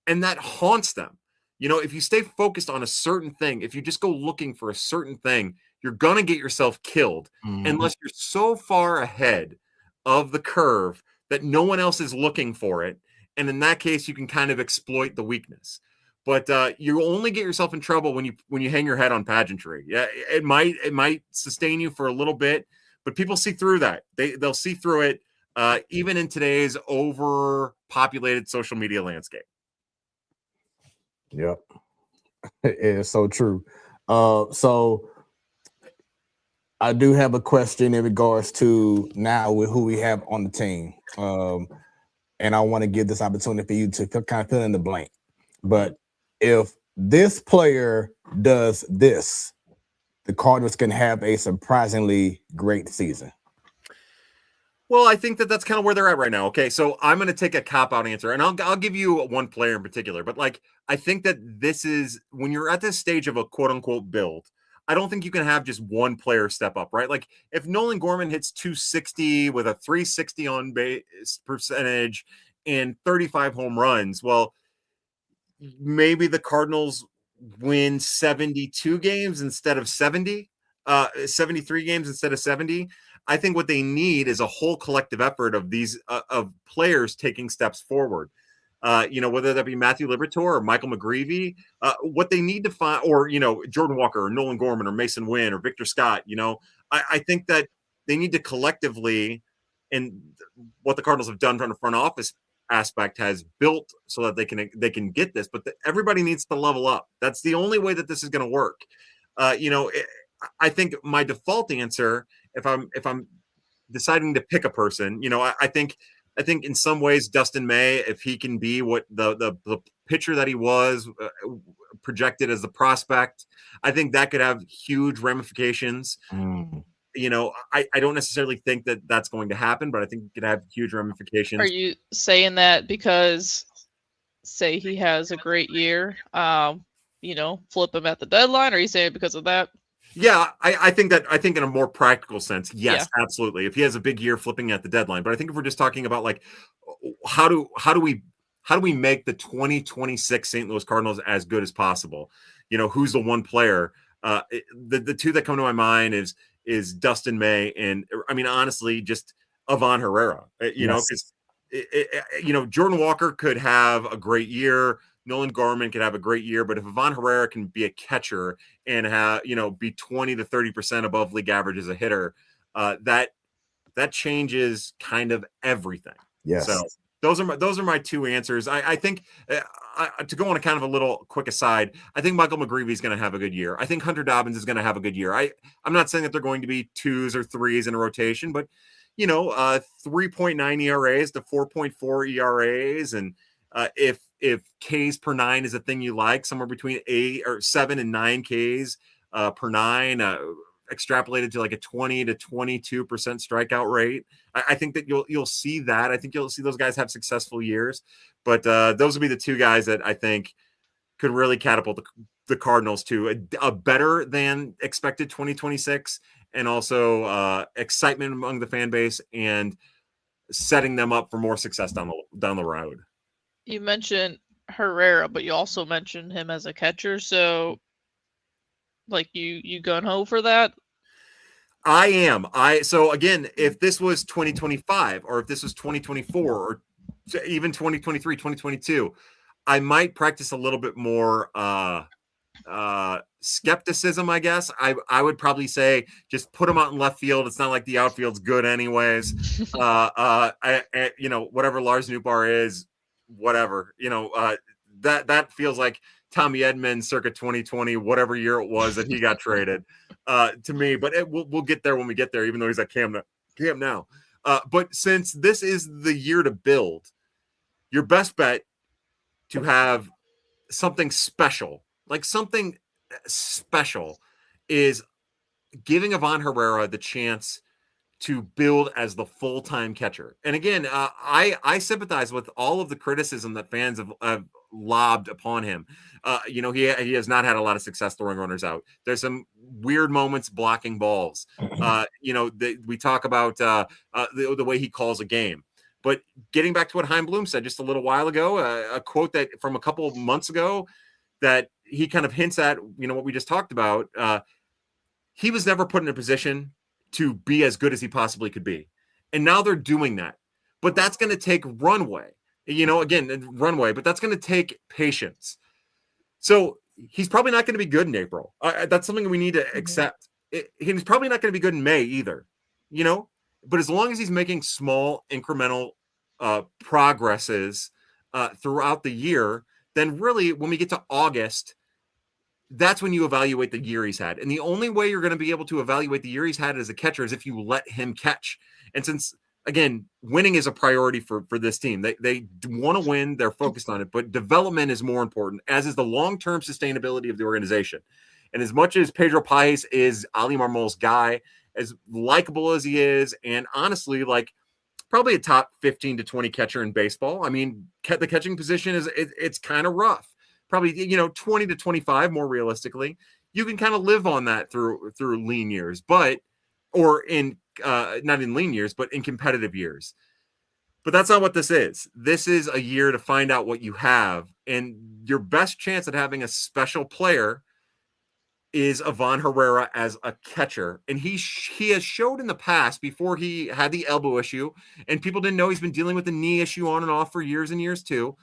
And that haunts them. If you stay focused on a certain thing, if you just go looking for a certain thing, you're going to get yourself killed unless you're so far ahead of the curve that no one else is looking for it. And in that case, you can kind of exploit the weakness. But you only get yourself in trouble when you hang your head on pageantry. Yeah, it might sustain you for a little bit, but people see through that. They'll see through it, even in today's overpopulated social media landscape. Yep, it is so true. So I do have a question in regards to now with who we have on the team, and I want to give this opportunity for you to kind of fill in the blank, but if this player does this, the Cardinals can have a surprisingly great season. Well, I think that's kind of where they're at right now. Okay, so I'm going to take a cop-out answer, and I'll give you one player in particular. But like, I think that this is when you're at this stage of a quote-unquote build, I don't think you can have just one player step up, right? Like, if Nolan Gorman hits 260 with a 360 on base percentage and 35 home runs, well, maybe the Cardinals win 72 games instead of 70, 73 games instead of 70. I think what they need is a whole collective effort of these of players taking steps forward. Whether that be Matthew Liberatore or Michael McGreevy, what they need to find, or Jordan Walker or Nolan Gorman or Mason Wynn or Victor Scott. I think that they need to collectively, and what the Cardinals have done from the front office aspect has built so that they can get this, but everybody needs to level up. That's the only way that this is going to work. I think my default answer, if I'm deciding to pick a person, I think in some ways Dustin May, if he can be what the pitcher that he was projected as the prospect, I think that could have huge ramifications. I don't necessarily think that that's going to happen, but I think it could have huge ramifications. Are you saying that because, say, he has a great year, flip him at the deadline? Or are you saying it because of that? Yeah, I think in a more practical sense, yes, absolutely. If he has a big year flipping at the deadline, but I think if we're just talking about like how do we make the 2026 St. Louis Cardinals as good as possible? You know, who's the one player? The two that come to my mind is Dustin May and I mean honestly just Ivan Herrera. You know, because you know Jordan Walker could have a great year. Nolan Gorman could have a great year, but if Ivan Herrera can be a catcher and have be 20 to 30% above league average as a hitter, that changes kind of everything. Yes. So those are my two answers. I think to go on a kind of a little quick aside, I think Michael McGreevy is going to have a good year. I think Hunter Dobbins is going to have a good year. I'm not saying that they're going to be 2s or 3s in a rotation, but 3.9 ERAs to 4.4 ERAs, and if Ks per 9 is a thing you like, somewhere between 8 or 7 and 9 Ks per 9, extrapolated to like a 20 to 22% strikeout rate. I think that you'll see that. I think you'll see those guys have successful years, but those would be the two guys that I think could really catapult the Cardinals to a better than expected 2026, and also excitement among the fan base and setting them up for more success down the road. You mentioned Herrera, but you also mentioned him as a catcher. So, like, you gun ho for that? I am. So again, if this was 2025 or if this was 2024 or even 2023, 2022, I might practice a little bit more skepticism, I guess. I would probably say just put him out in left field. It's not like the outfield's good anyways. Whatever Lars Nootbaar is, whatever, that feels like Tommy Edman circa 2020, whatever year it was that he got traded to me. But we'll get there when we get there, even though he's at Cam now. But since this is the year to build, your best bet to have something special, is giving Ivan Herrera the chance to build as the full-time catcher. And again, I sympathize with all of the criticism that fans have lobbed upon him. He has not had a lot of success throwing runners out. There's some weird moments blocking balls. We talk about the way he calls a game. But getting back to what Chaim Bloom said just a little while ago, a quote that from a couple of months ago that he kind of hints at, what we just talked about. He was never put in a position to be as good as he possibly could be. And now they're doing that. But that's going to take runway, but that's going to take patience. So he's probably not going to be good in April. That's something we need to accept. He's probably not going to be good in May either, but as long as he's making small incremental progresses throughout the year, then really when we get to August, that's when you evaluate the year he's had. And the only way you're going to be able to evaluate the year he's had as a catcher is if you let him catch. And since, again, winning is a priority for this team, they want to win, they're focused on it, but development is more important, as is the long-term sustainability of the organization. And as much as Pedro Paez is Ali Marmol's guy, as likable as he is, and honestly, like probably a top 15 to 20 catcher in baseball. I mean, the catching position it's kind of rough. Probably 20 to 25 more realistically. You can kind of live on that through lean years, not in lean years, but in competitive years. But that's not what this is. This is a year to find out what you have, and your best chance at having a special player is Ivan Herrera as a catcher. And he has showed in the past, before he had the elbow issue, and people didn't know he's been dealing with the knee issue on and off for years and years too.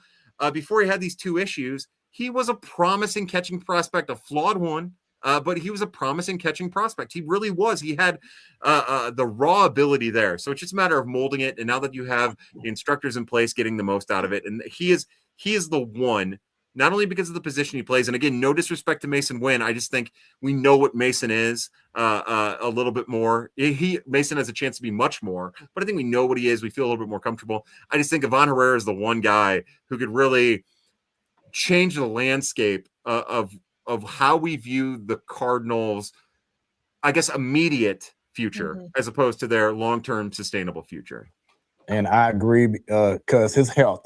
Before he had these two issues, he was a promising catching prospect, a flawed one, but he was a promising catching prospect. He really was. He had the raw ability there. So it's just a matter of molding it. And now that you have the instructors in place, getting the most out of it. And he is the one, not only because of the position he plays. And again, no disrespect to Mason Wynn. I just think we know what Mason is a little bit more. Mason has a chance to be much more, but I think we know what he is. We feel a little bit more comfortable. I just think Ivan Herrera is the one guy who could really change the landscape of how we view the Cardinals, I guess, immediate future as opposed to their long-term sustainable future. And I agree because his health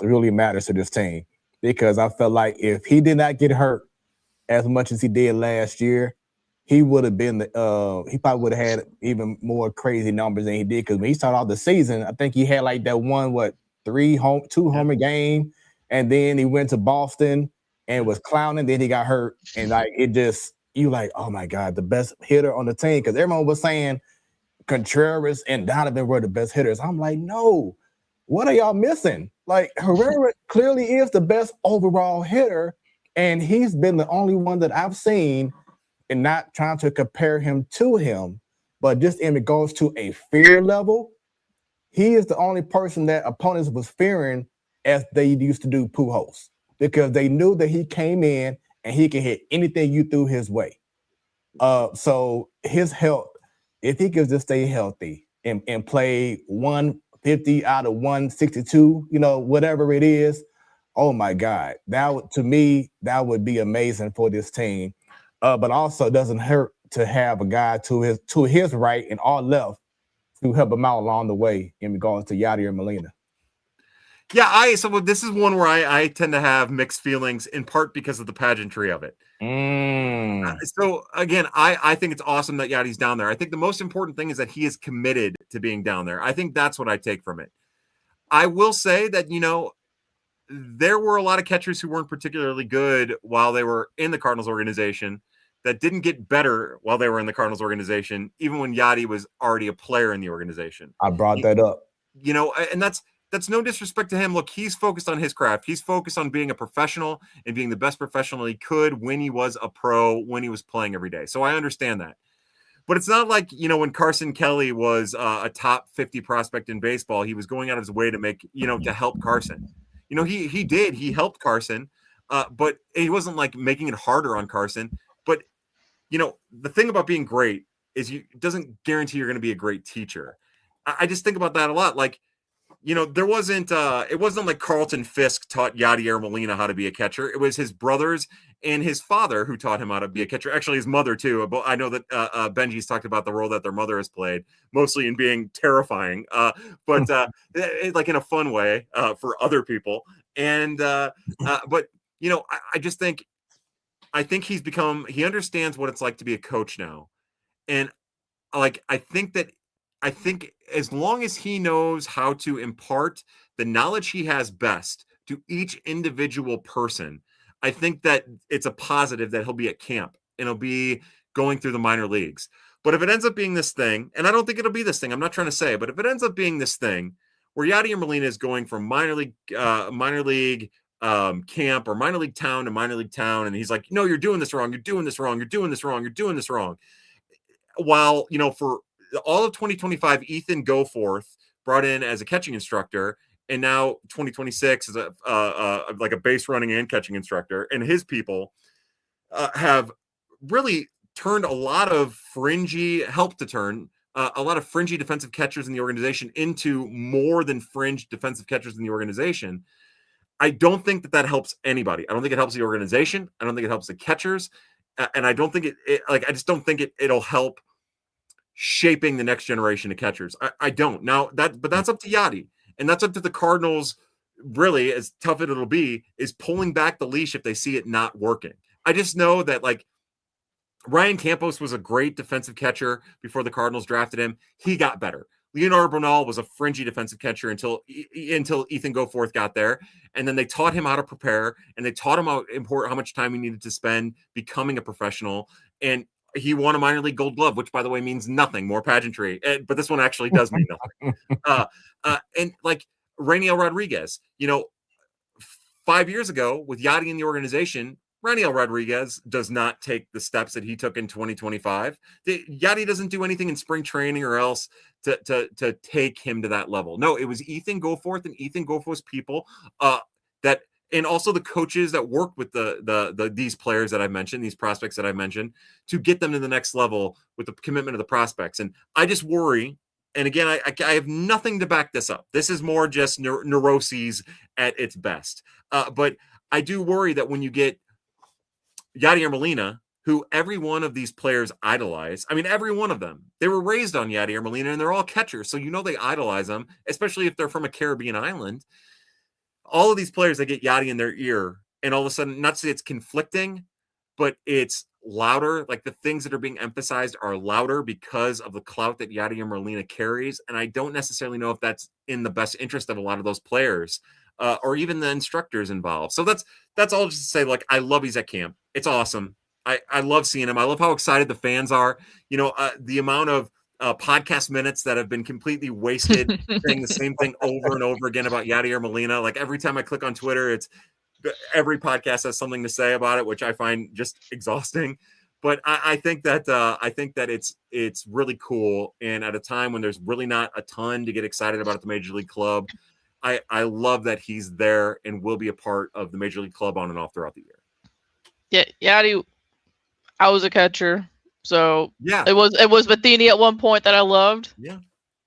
really matters to this team, because I felt like if he did not get hurt as much as he did last year, he would have been he probably would have had even more crazy numbers than he did, because when he started off the season, I think he had like that one, 2 homer game, and then he went to Boston and was clowning, then he got hurt, and like it just, you like, oh my God, the best hitter on the team, because everyone was saying Contreras and Donovan were the best hitters. I'm like, no, what are y'all missing? Like, Herrera clearly is the best overall hitter, and he's been the only one that I've seen, and not trying to compare him to him, but just in regards to a fear level, he is the only person that opponents was fearing as they used to do Pujols, because they knew that he came in and he can hit anything you threw his way. So his health, if he could just stay healthy and play 150 out of 162, whatever it is, oh my God, to me, that would be amazing for this team. But also, it doesn't hurt to have a guy to his right and all left to help him out along the way in regards to Yadier Molina. Yeah, so this is one where I tend to have mixed feelings, in part because of the pageantry of it. So again, I think it's awesome that Yadi's down there. I think the most important thing is that he is committed to being down there. I think that's what I take from it. I will say that, there were a lot of catchers who weren't particularly good while they were in the Cardinals organization that didn't get better while they were in the Cardinals organization, even when Yadi was already a player in the organization. I brought that up. And that's no disrespect to him. Look, he's focused on his craft. He's focused on being a professional and being the best professional he could when he was a pro, when he was playing every day. So I understand that. But it's not like, when Carson Kelly was a top 50 prospect in baseball, he was going out of his way to make, to help Carson. He helped Carson, but he wasn't like making it harder on Carson. But, the thing about being great is it doesn't guarantee you're going to be a great teacher. I just think about that a lot. Like, it wasn't like Carlton Fisk taught Yadier Molina how to be a catcher. It was his brothers and his father who taught him how to be a catcher. Actually, his mother too. But I know that Benji's talked about the role that their mother has played, mostly in being terrifying, but like in a fun way for other people. And but I just think he understands what it's like to be a coach now, and like I think as long as he knows how to impart the knowledge he has best to each individual person, I think that it's a positive that he'll be at camp and he'll be going through the minor leagues. But if it ends up being this thing, and I don't think it'll be this thing, I'm not trying to say, but if it ends up being this thing where Yadier Molina is going from minor league camp or minor league town to minor league town, and he's like, no, you're doing this wrong, you're doing this wrong, you're doing this wrong, you're doing this wrong. While, for all of 2025, Ethan Goforth brought in as a catching instructor, and now 2026 is like a base running and catching instructor, and his people have really turned a lot of fringy defensive catchers in the organization into more than fringe defensive catchers in the organization. I don't think that helps anybody. I don't think it helps the organization. I don't think it helps the catchers. And I don't think I just don't think it'll help shaping the next generation of catchers. I don't. Now but that's up to Yadi, and that's up to the Cardinals. Really, as tough as it'll be, is pulling back the leash if they see it not working. I just know that like Ryan Campos was a great defensive catcher before the Cardinals drafted him. He got better. Leonardo Bernal was a fringy defensive catcher until Ethan Goforth got there. And then they taught him how to prepare, and they taught him how much time he needed to spend becoming a professional. And he won a minor league gold glove, which by the way means nothing, more pageantry. But this one actually does mean nothing. And like Rainiel Rodriguez, 5 years ago with Yadi in the organization, Rainiel Rodriguez does not take the steps that he took in 2025. Yadi doesn't do anything in spring training or else to take him to that level. No, it was Ethan Goforth and Ethan Goforth's people and also the coaches that work with these players that I mentioned, these prospects that I mentioned, to get them to the next level with the commitment of the prospects. And I just worry. And again, I have nothing to back this up. This is more just neuroses at its best. But I do worry that when you get Yadier Molina, who every one of these players idolize. I mean, every one of them. They were raised on Yadier Molina, and they're all catchers, so they idolize them, especially if they're from a Caribbean island. All of these players that get Yadi in their ear, and all of a sudden, not to say it's conflicting, but it's louder. Like the things that are being emphasized are louder because of the clout that Yadier Molina carries. And I don't necessarily know if that's in the best interest of a lot of those players or even the instructors involved. So that's all just to say, like, I love he's at camp. It's awesome. I love seeing him. I love how excited the fans are. You know, the amount of podcast minutes that have been completely wasted saying the same thing over and over again about Yadier Molina. Like every time I click on Twitter, it's every podcast has something to say about it, which I find just exhausting. But I think that it's really cool. And at a time when there's really not a ton to get excited about at the Major League Club, I love that he's there and will be a part of the Major League Club on and off throughout the year. Yeah, Yadi, I was a catcher, so Yeah, it was Matheny at one point that I loved. yeah.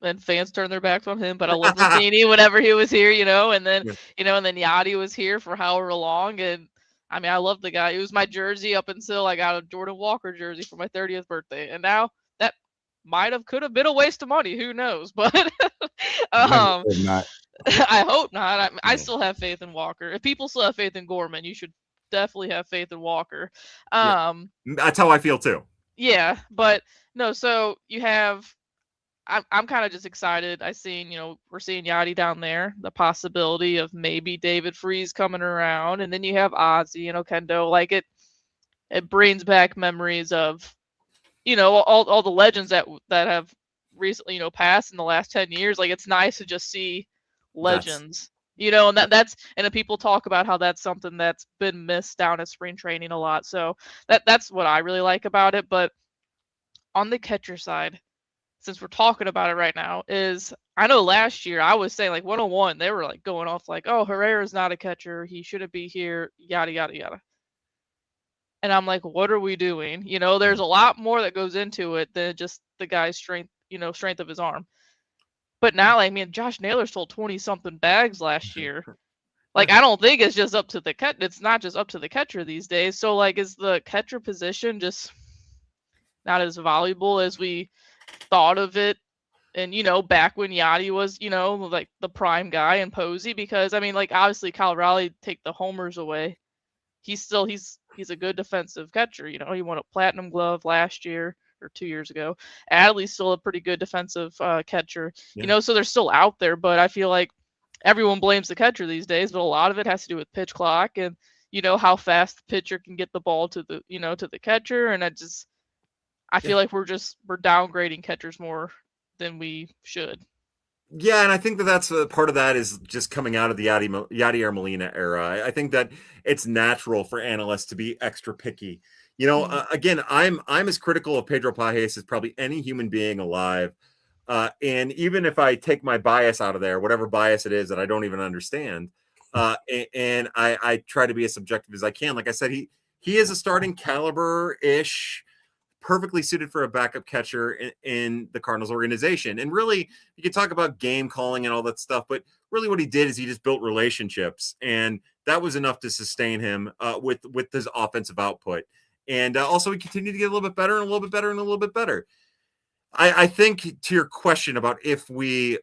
And fans turned their backs on him, but I loved Matheny whenever he was here, and then Yeah. And then Yadi was here for however long, and I mean I loved the guy. It was my jersey up until I got a Jordan Walker jersey for my 30th birthday, and now that could have been a waste of money. Who knows? But Not. I hope not. I still have faith in Walker. If people still have faith in Gorman, you should definitely have faith in Walker. That's how I feel too. Yeah, but no. So you have. I'm kind of just excited. We're seeing Yachty down there. The possibility of maybe David Freese coming around, and then you have Ozzy and Okendo. Like it brings back memories of, all the legends that have recently, passed in the last 10 years. Like it's nice to just see legends, and that's and then people talk about how that's something that's been missed down at spring training a lot. So that's what I really like about it. But on the catcher side, since we're talking about it right now, is I know last year I was saying like 101, they were like going off like, oh, Herrera's not a catcher, he shouldn't be here, yada yada yada. And I'm like, what are we doing? There's a lot more that goes into it than just the guy's strength, strength of his arm. But now, like, Josh Naylor stole 20 something bags last year. Like, I don't think it's just up to the catcher. It's not just up to the catcher these days. So, like, is the catcher position just not as valuable as we thought of it? And, back when Yachty was, like the prime guy and Posey, because like obviously Kyle Raleigh take the homers away. He's a good defensive catcher. He won a platinum glove last year or 2 years ago. Adley's still a pretty good defensive catcher. Yeah. So they're still out there, but I feel like everyone blames the catcher these days, but a lot of it has to do with pitch clock and, how fast the pitcher can get the ball to the, to the catcher. And I feel like we're downgrading catchers more than we should. Yeah, and I think that's part of that is just coming out of the Yadier Molina era. I think that it's natural for analysts to be extra picky. Again, I'm as critical of Pedro Pages as probably any human being alive. And even if I take my bias out of there, whatever bias it is that I don't even understand, and I try to be as subjective as I can. Like I said, he is a starting caliber-ish, perfectly suited for a backup catcher in the Cardinals organization. And really, you can talk about game calling and all that stuff, but really what he did is he just built relationships, and that was enough to sustain him with his offensive output. And also he continued to get a little bit better and a little bit better and a little bit better. I think to your question about if we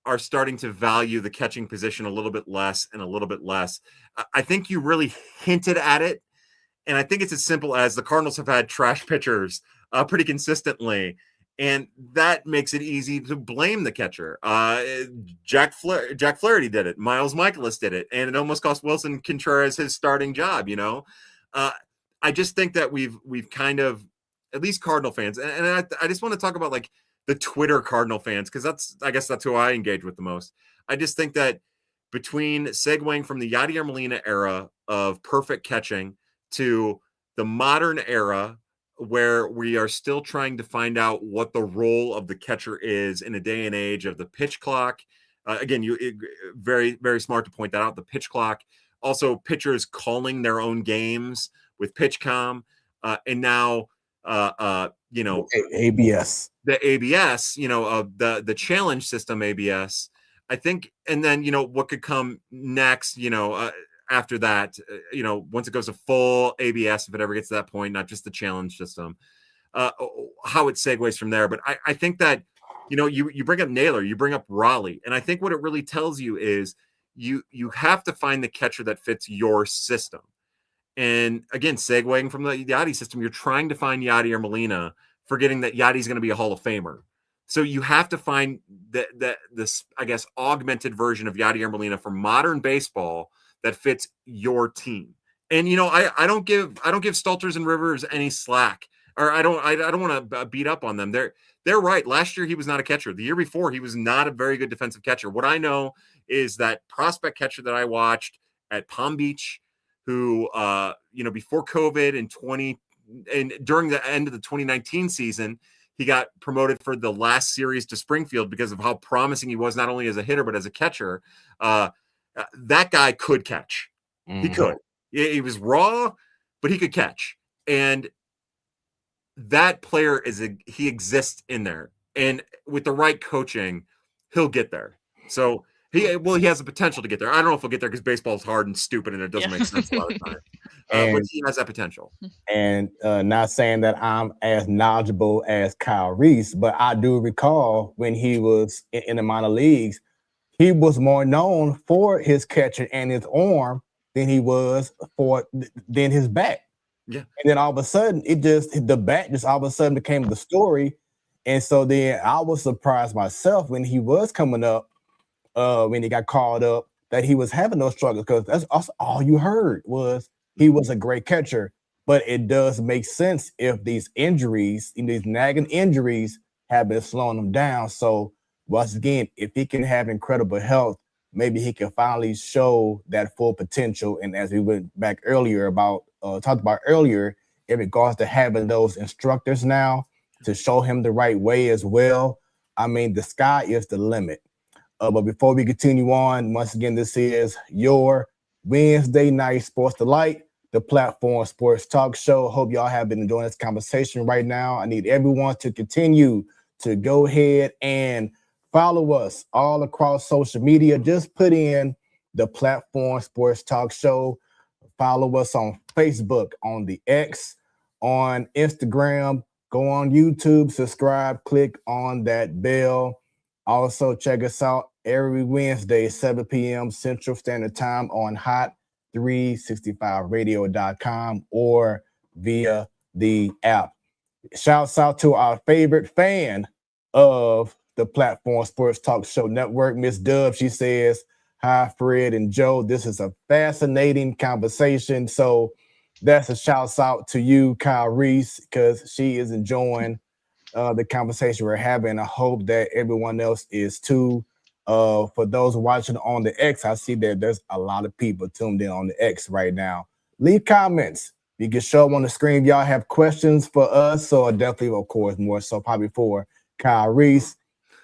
are starting to value the catching position a little bit less and a little bit less, I think you really hinted at it. And I think it's as simple as the Cardinals have had trash pitchers pretty consistently, and that makes it easy to blame the catcher. Jack Flaherty did it. Miles Michaelis did it, and it almost cost Wilson Contreras his starting job. I just think that we've kind of, at least Cardinal fans, and I just want to talk about like the Twitter Cardinal fans, because I guess that's who I engage with the most. I just think that between segueing from the Yadier Molina era of perfect catching to the modern era where we are still trying to find out what the role of the catcher is in a day and age of the pitch clock. Again, very, very smart to point that out. The pitch clock, also pitchers calling their own games with PitchCom, and now, ABS, the ABS, the challenge system ABS, I think. And then, what could come next, after that, once it goes to full ABS, if it ever gets to that point, not just the challenge system, how it segues from there. But I think that, you bring up Naylor, you bring up Raleigh, and I think what it really tells you is you have to find the catcher that fits your system. And again, segueing from the Yachty system, you're trying to find Yachty or Molina, forgetting that Yachty's going to be a Hall of Famer. So you have to find this, I guess, augmented version of Yachty or Molina for modern baseball that fits your team. And I don't give Stulters and Rivers any slack, or I don't want to beat up on them. They're right. Last year he was not a catcher. The year before he was not a very good defensive catcher. What I know is that prospect catcher that I watched at Palm Beach, who before COVID and during the end of the 2019 season, he got promoted for the last series to Springfield because of how promising he was, not only as a hitter but as a catcher. That guy could catch. He could. He was raw, but he could catch. And that player he exists in there. And with the right coaching, he'll get there. So he has the potential to get there. I don't know if he'll get there because baseball is hard and stupid and it doesn't make sense a lot of times. But he has that potential. And not saying that I'm as knowledgeable as Kyle Reis, but I do recall when he was in the minor leagues, he was more known for his catcher and his arm than he was than his bat. Yeah. And then all of a sudden, the bat just all of a sudden became the story. And so then I was surprised myself when he was coming up, when he got called up, that he was having those struggles, because that's all you heard was he was a great catcher. But it does make sense if these injuries, these nagging injuries, have been slowing him down. So once again, if he can have incredible health, maybe he can finally show that full potential. And as we went back earlier talked about earlier, in regards to having those instructors now to show him the right way as well, I mean, the sky is the limit. But before we continue on, once again, this is your Wednesday Night Sports Delight, the Platform Sports Talk Show. Hope y'all have been enjoying this conversation right now. I need everyone to continue to go ahead and follow us all across social media. Just put in the Platform Sports Talk Show. Follow us on Facebook, on the X, on Instagram. Go on YouTube, subscribe, click on that bell. Also, check us out every Wednesday, 7 p.m. Central Standard Time on hot365radio.com or via the app. Shouts out to our favorite fan of the Platform Sports Talk Show Network, Miss Dub. She says, "Hi, Fred and Joe. This is a fascinating conversation." So that's a shouts out to you, Kyle Reis, because she is enjoying the conversation we're having. I hope that everyone else is too. For those watching on the X, I see that there's a lot of people tuned in on the X right now. Leave comments. You can show them on the screen if y'all have questions for us, or definitely, of course, more so probably for Kyle Reis.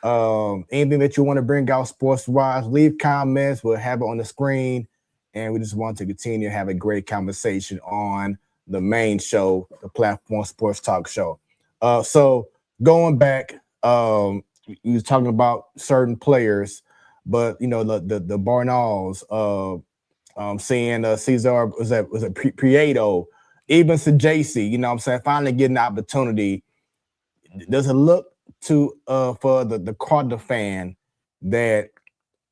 Anything that you want to bring out sports-wise, leave comments. We'll have it on the screen. And we just want to continue to have a great conversation on the main show, the Platform Sports Talk Show. So going back, you was talking about certain players, but the Barnalls, seeing Cesar was it Prieto, even Sajasi, you know what I'm saying, finally getting the opportunity. Does it look to for the Cardinal fan that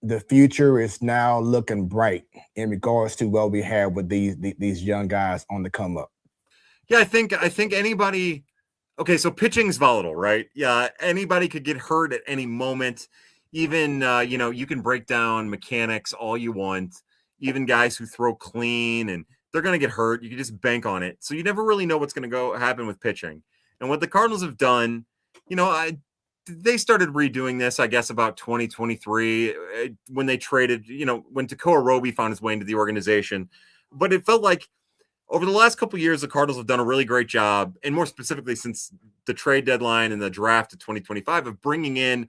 the future is now looking bright in regards to what we have with these young guys on the come up? Yeah, I think anybody. Okay, so pitching's volatile, right? Yeah, anybody could get hurt at any moment. Even you can break down mechanics all you want. Even guys who throw clean and they're going to get hurt. You can just bank on it. So you never really know what's going to happen with pitching. And what the Cardinals have done, they started redoing this, I guess, about 2023 when they traded, when Tekoa Roby found his way into the organization. But it felt like over the last couple of years, the Cardinals have done a really great job, and more specifically since the trade deadline and the draft of 2025, of bringing in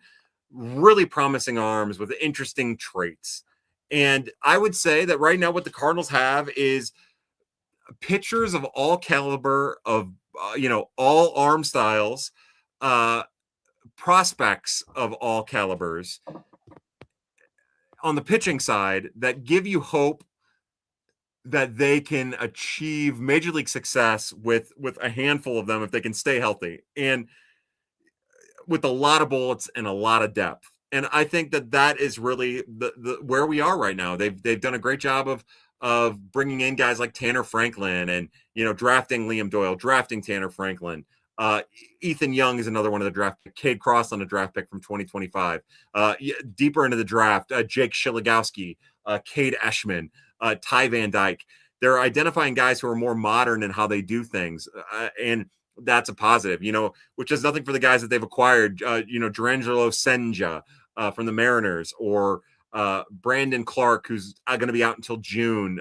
really promising arms with interesting traits. And I would say that right now what the Cardinals have is pitchers of all caliber, of all arm styles, prospects of all calibers on the pitching side that give you hope that they can achieve major league success with a handful of them if they can stay healthy, and with a lot of bullets and a lot of depth. And I think that is really the where we are right now. They've done a great job of bringing in guys like Tanner Franklin and, drafting Liam Doyle, drafting Tanner Franklin. Ethan Young is another one of the draft pick. Cade Cross on a draft pick from 2025. Deeper into the draft, Jake Shilagowski, Cade Eshman, Ty Van Dyke. They're identifying guys who are more modern in how they do things. And that's a positive, which is nothing for the guys that they've acquired. D'Angelo Senja from the Mariners, or Brandon Clark, who's going to be out until June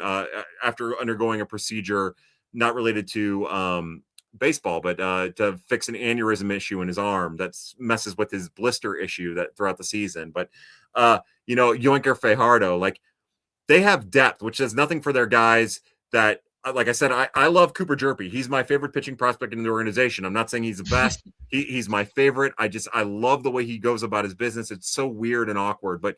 after undergoing a procedure not related to baseball, but to fix an aneurysm issue in his arm that messes with his blister issue that throughout the season. But Yoinker Fajardo, like, they have depth, which does nothing for their guys that, like I said, I love Cooper Jerpy. He's my favorite pitching prospect in the organization. I'm not saying he's the best. He's my favorite. I love the way he goes about his business. It's so weird and awkward, but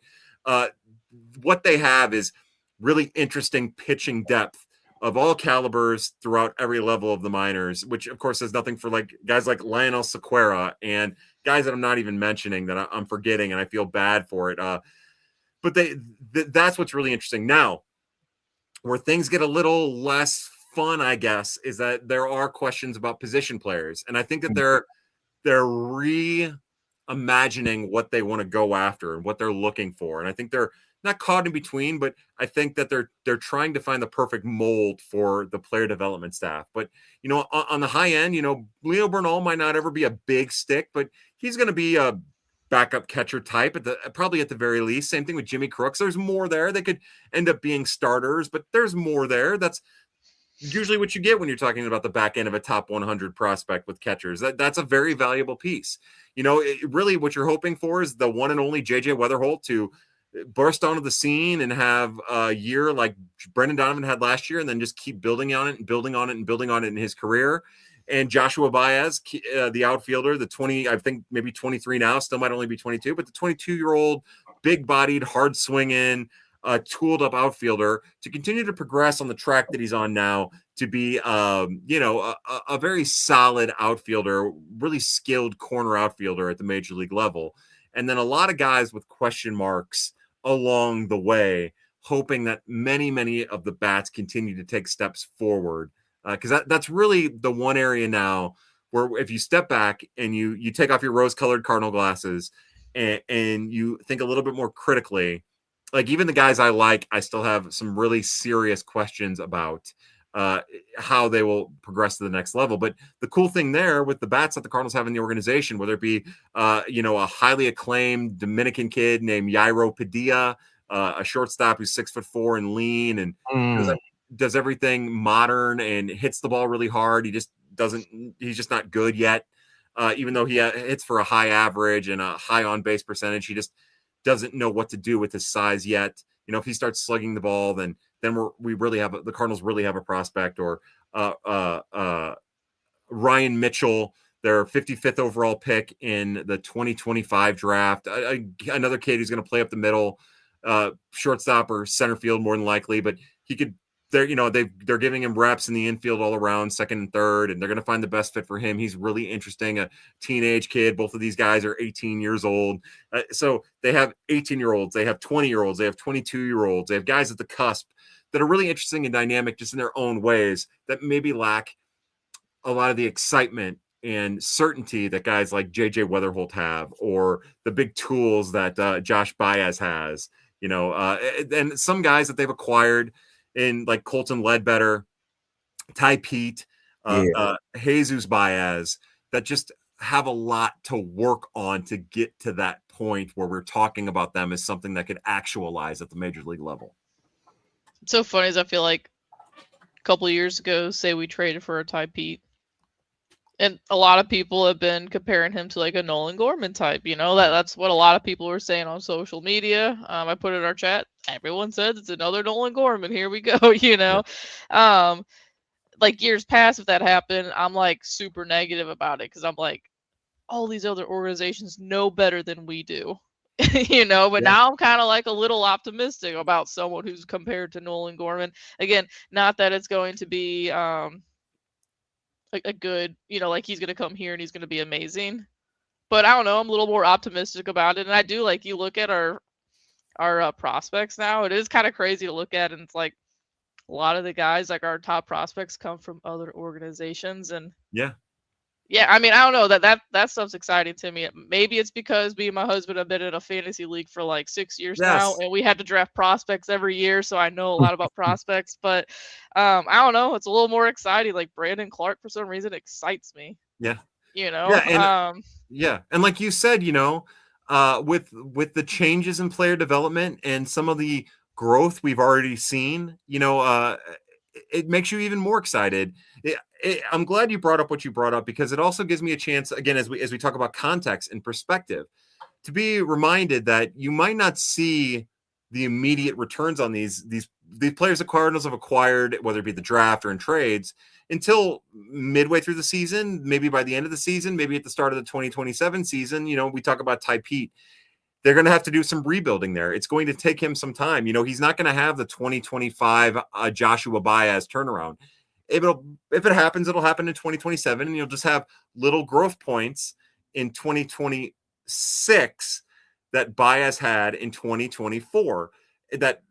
what they have is really interesting pitching depth of all calibers throughout every level of the minors, which of course has nothing for like guys like Lionel Sequeira and guys that I'm not even mentioning that I'm forgetting, and I feel bad for it. But that's what's really interesting. Now, where things get a little less fun, I guess, is that there are questions about position players, and I think that they're reimagining what they want to go after and what they're looking for, and I think they're not caught in between, but I think that they're trying to find the perfect mold for the player development staff. But on the high end, Leo Bernal might not ever be a big stick, but he's going to be a backup catcher type probably at the very least. Same thing with Jimmy Crooks. There's more there. They could end up being starters, but there's more there. That's usually what you get when you're talking about the back end of a top 100 prospect with catchers. That's a very valuable piece. Really what you're hoping for is the one and only JJ Weatherholt to burst onto the scene and have a year like Brendan Donovan had last year, and then just keep building on it and building on it and building on it in his career. And Joshua Baez, the outfielder, the 20, I think maybe 23 now, still might only be 22, but the 22-year-old, big-bodied, hard-swinging, tooled-up outfielder to continue to progress on the track that he's on now to be, a very solid outfielder, really skilled corner outfielder at the major league level. And then a lot of guys with question marks along the way, hoping that many, many of the bats continue to take steps forward. Because that's really the one area now where if you step back and you take off your rose-colored Cardinal glasses and you think a little bit more critically, like even the guys I still have some really serious questions about how they will progress to the next level. But the cool thing there with the bats that the Cardinals have in the organization, whether it be a highly acclaimed Dominican kid named Yairo Padilla, a shortstop who's 6'4" and lean and does everything modern and hits the ball really hard. He's just not good yet. Even though he hits for a high average and a high on base percentage, he just doesn't know what to do with his size yet. If he starts slugging the ball, then the Cardinals really have a prospect. Or Ryan Mitchell, their 55th overall pick in the 2025 draft. Another kid who's going to play up the middle, shortstop or center field more than likely, but he could. They're giving him reps in the infield all around, second and third, and they're going to find the best fit for him. He's really interesting, a teenage kid. Both of these guys are 18 years old. So they have 18-year-olds, they have 20-year-olds, they have 22-year-olds, they have guys at the cusp that are really interesting and dynamic just in their own ways that maybe lack a lot of the excitement and certainty that guys like JJ Weatherholt have, or the big tools that Josh Baez has, and some guys that they've acquired in like Colton Ledbetter, Ty Pete, Jesus Baez, that just have a lot to work on to get to that point where we're talking about them as something that could actualize at the major league level. It's so funny, as I feel like a couple of years ago, say we traded for a Ty Pete, and a lot of people have been comparing him to like a Nolan Gorman type. That's what a lot of people were saying on social media. I put it in our chat. Everyone says it's another Nolan Gorman. Here we go. Like years past, if that happened, I'm like super negative about it because I'm like, all these other organizations know better than we do. But now I'm kind of like a little optimistic about someone who's compared to Nolan Gorman. Again, not that it's going to be a good, like he's going to come here and he's going to be amazing. But I don't know, I'm a little more optimistic about it. And I do, like, you look at our prospects now, it is kind of crazy to look at, and it's like a lot of the guys, like our top prospects, come from other organizations, and Yeah. yeah, I mean, I don't know, that stuff's exciting to me. Maybe it's because me and my husband have been in a fantasy league for like 6 years now, Yes. and we had to draft prospects every year, so I know a lot about prospects. But I don't know, it's a little more exciting. Like Brandon Clark, for some reason, excites me. Yeah. You know, Yeah. And yeah, and like you said, with the changes in player development and some of the growth we've already seen, it makes you even more excited. I'm glad you brought up what you brought up, because it also gives me a chance, again, as we talk about context and perspective, to be reminded that you might not see the immediate returns on these players the Cardinals have acquired, whether it be the draft or in trades, until midway through the season, maybe by the end of the season, maybe at the start of the 2027 season. We talk about Ty Pete. They're going to have to do some rebuilding there. It's going to take him some time. He's not going to have the 2025 Joshua Baez turnaround. If it happens, it'll happen in 2027, and you'll just have little growth points in 2026 that Baez had in 2024. That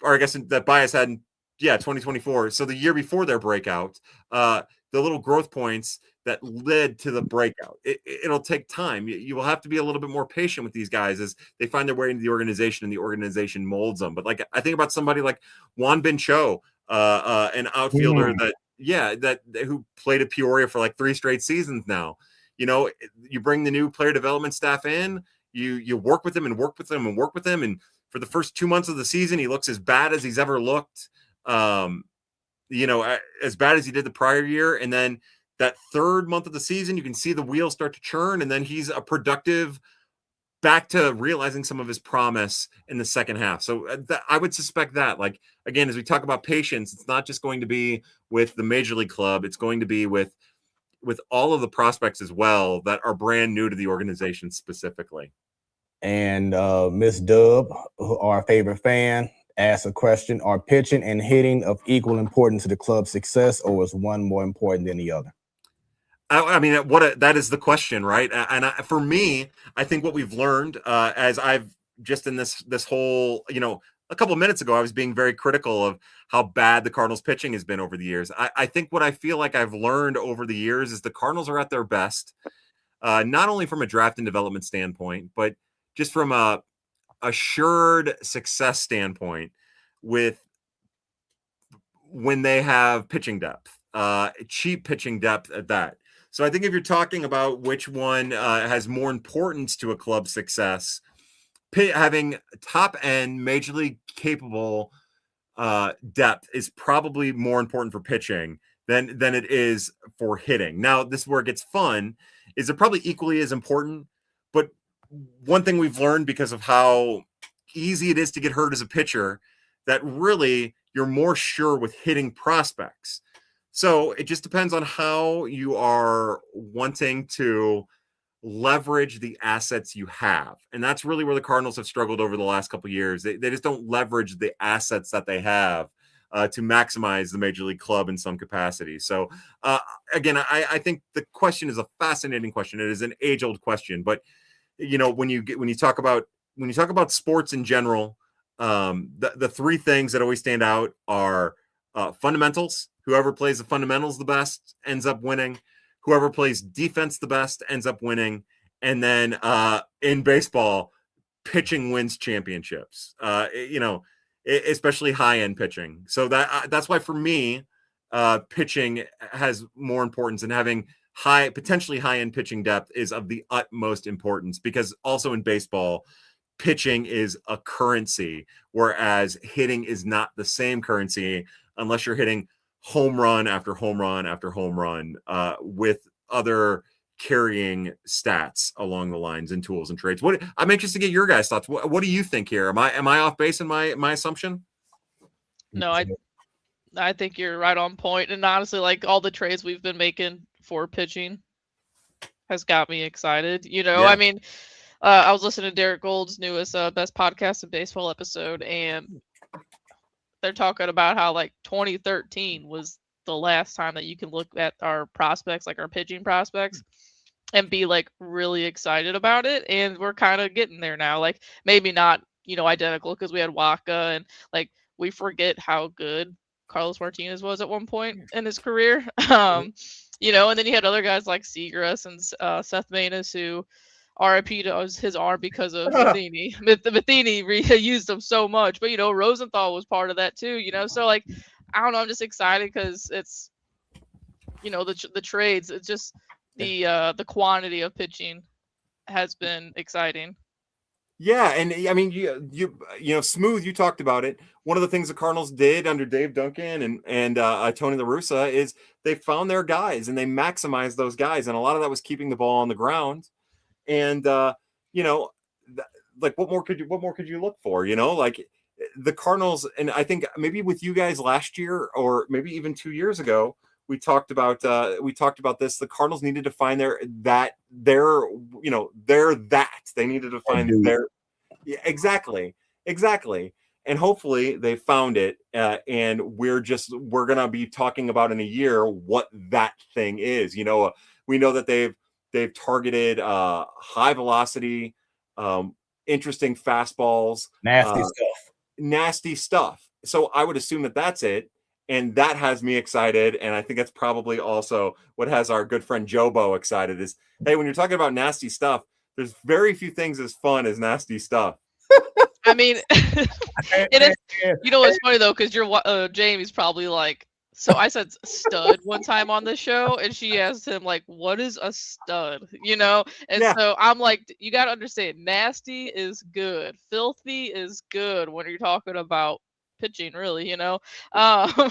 or I guess that Baez had in 2024. So the year before their breakout, the little growth points that led to the breakout. It'll take time. You will have to be a little bit more patient with these guys as they find their way into the organization and the organization molds them. But like, I think about somebody like Juan Bin Cho, an outfielder that who played at Peoria for like 3 straight seasons now. You bring the new player development staff in, you work with them and work with them and work with them. And for the first 2 months of the season, he looks as bad as he's ever looked. As bad as he did the prior year. And then that third month of the season, you can see the wheels start to churn, and then he's a productive, back to realizing some of his promise in the second half. So I would suspect that, like, again, as we talk about patience, it's not just going to be with the major league club. It's going to be with all of the prospects as well that are brand new to the organization specifically. And Miss Dub, our favorite fan, asked a question: are pitching and hitting of equal importance to the club's success, or is one more important than the other? I mean, that is the question, right? And for me, I think what we've learned, as I've just in this whole, a couple of minutes ago, I was being very critical of how bad the Cardinals pitching has been over the years. I think what I feel like I've learned over the years is the Cardinals are at their best, not only from a draft and development standpoint, but just from a assured success standpoint with when they have pitching depth, cheap pitching depth at that. So I think if you're talking about which one has more importance to a club's success, having top end, major league capable depth is probably more important for pitching than it is for hitting. Now, this is where it gets fun. Is it probably equally as important? But one thing we've learned because of how easy it is to get hurt as a pitcher, that really you're more sure with hitting prospects. So it just depends on how you are wanting to leverage the assets you have. And that's really where the Cardinals have struggled over the last couple of years. They just don't leverage the assets that they have to maximize the major league club in some capacity. So again, I think the question is a fascinating question. It is an age-old question, but when you talk about sports in general, the 3 things that always stand out are fundamentals. Whoever plays the fundamentals the best ends up winning. Whoever plays defense the best ends up winning. And then in baseball, pitching wins championships. Especially high-end pitching. So that's why for me, pitching has more importance, and having potentially high-end pitching depth is of the utmost importance, because also in baseball, pitching is a currency, whereas hitting is not the same currency unless you're hitting home run after home run after home run with other carrying stats along the lines and tools and trades. I'm anxious to get your guys' thoughts. What do you think here? Am I off base in my assumption? No, I think you're right on point. And honestly, like all the trades we've been making for pitching has got me excited. Yeah. I mean, I was listening to Derek Gold's newest Best Podcast in Baseball episode, and they're talking about how like 2013 was the last time that you can look at our prospects, like our pitching prospects, and be like really excited about it. And we're kind of getting there now. Like maybe not, identical, because we had Waka, and like we forget how good Carlos Martinez was at one point in his career. And then you had other guys like Seagrass and Seth Maness who RIP to his arm because of Matheny. Matheny used him so much, but Rosenthal was part of that too. So like, I don't know. I'm just excited because it's the trades. It's just the quantity of pitching has been exciting. Yeah, and I mean, Smoooth. You talked about it. One of the things the Cardinals did under Dave Duncan and Tony La Russa is they found their guys and they maximized those guys, and a lot of that was keeping the ball on the ground. And like what more could you look for? Like the Cardinals, and I think maybe with you guys last year or maybe even 2 years ago, we talked about this. The Cardinals needed to find they needed to find their exactly. And hopefully they found it. And we're gonna be talking about in a year what that thing is. We know that they've targeted high velocity, interesting fastballs, nasty stuff. So I would assume that that's it. And that has me excited. And I think that's probably also what has our good friend Jobo excited is, hey, when you're talking about nasty stuff, there's very few things as fun as nasty stuff. I mean, what's funny though, because Jamie's probably like, so I said stud one time on the show, and she asked him like, what is a stud? So I'm like, you got to understand, nasty is good. Filthy is good when you're talking about pitching, really, but no,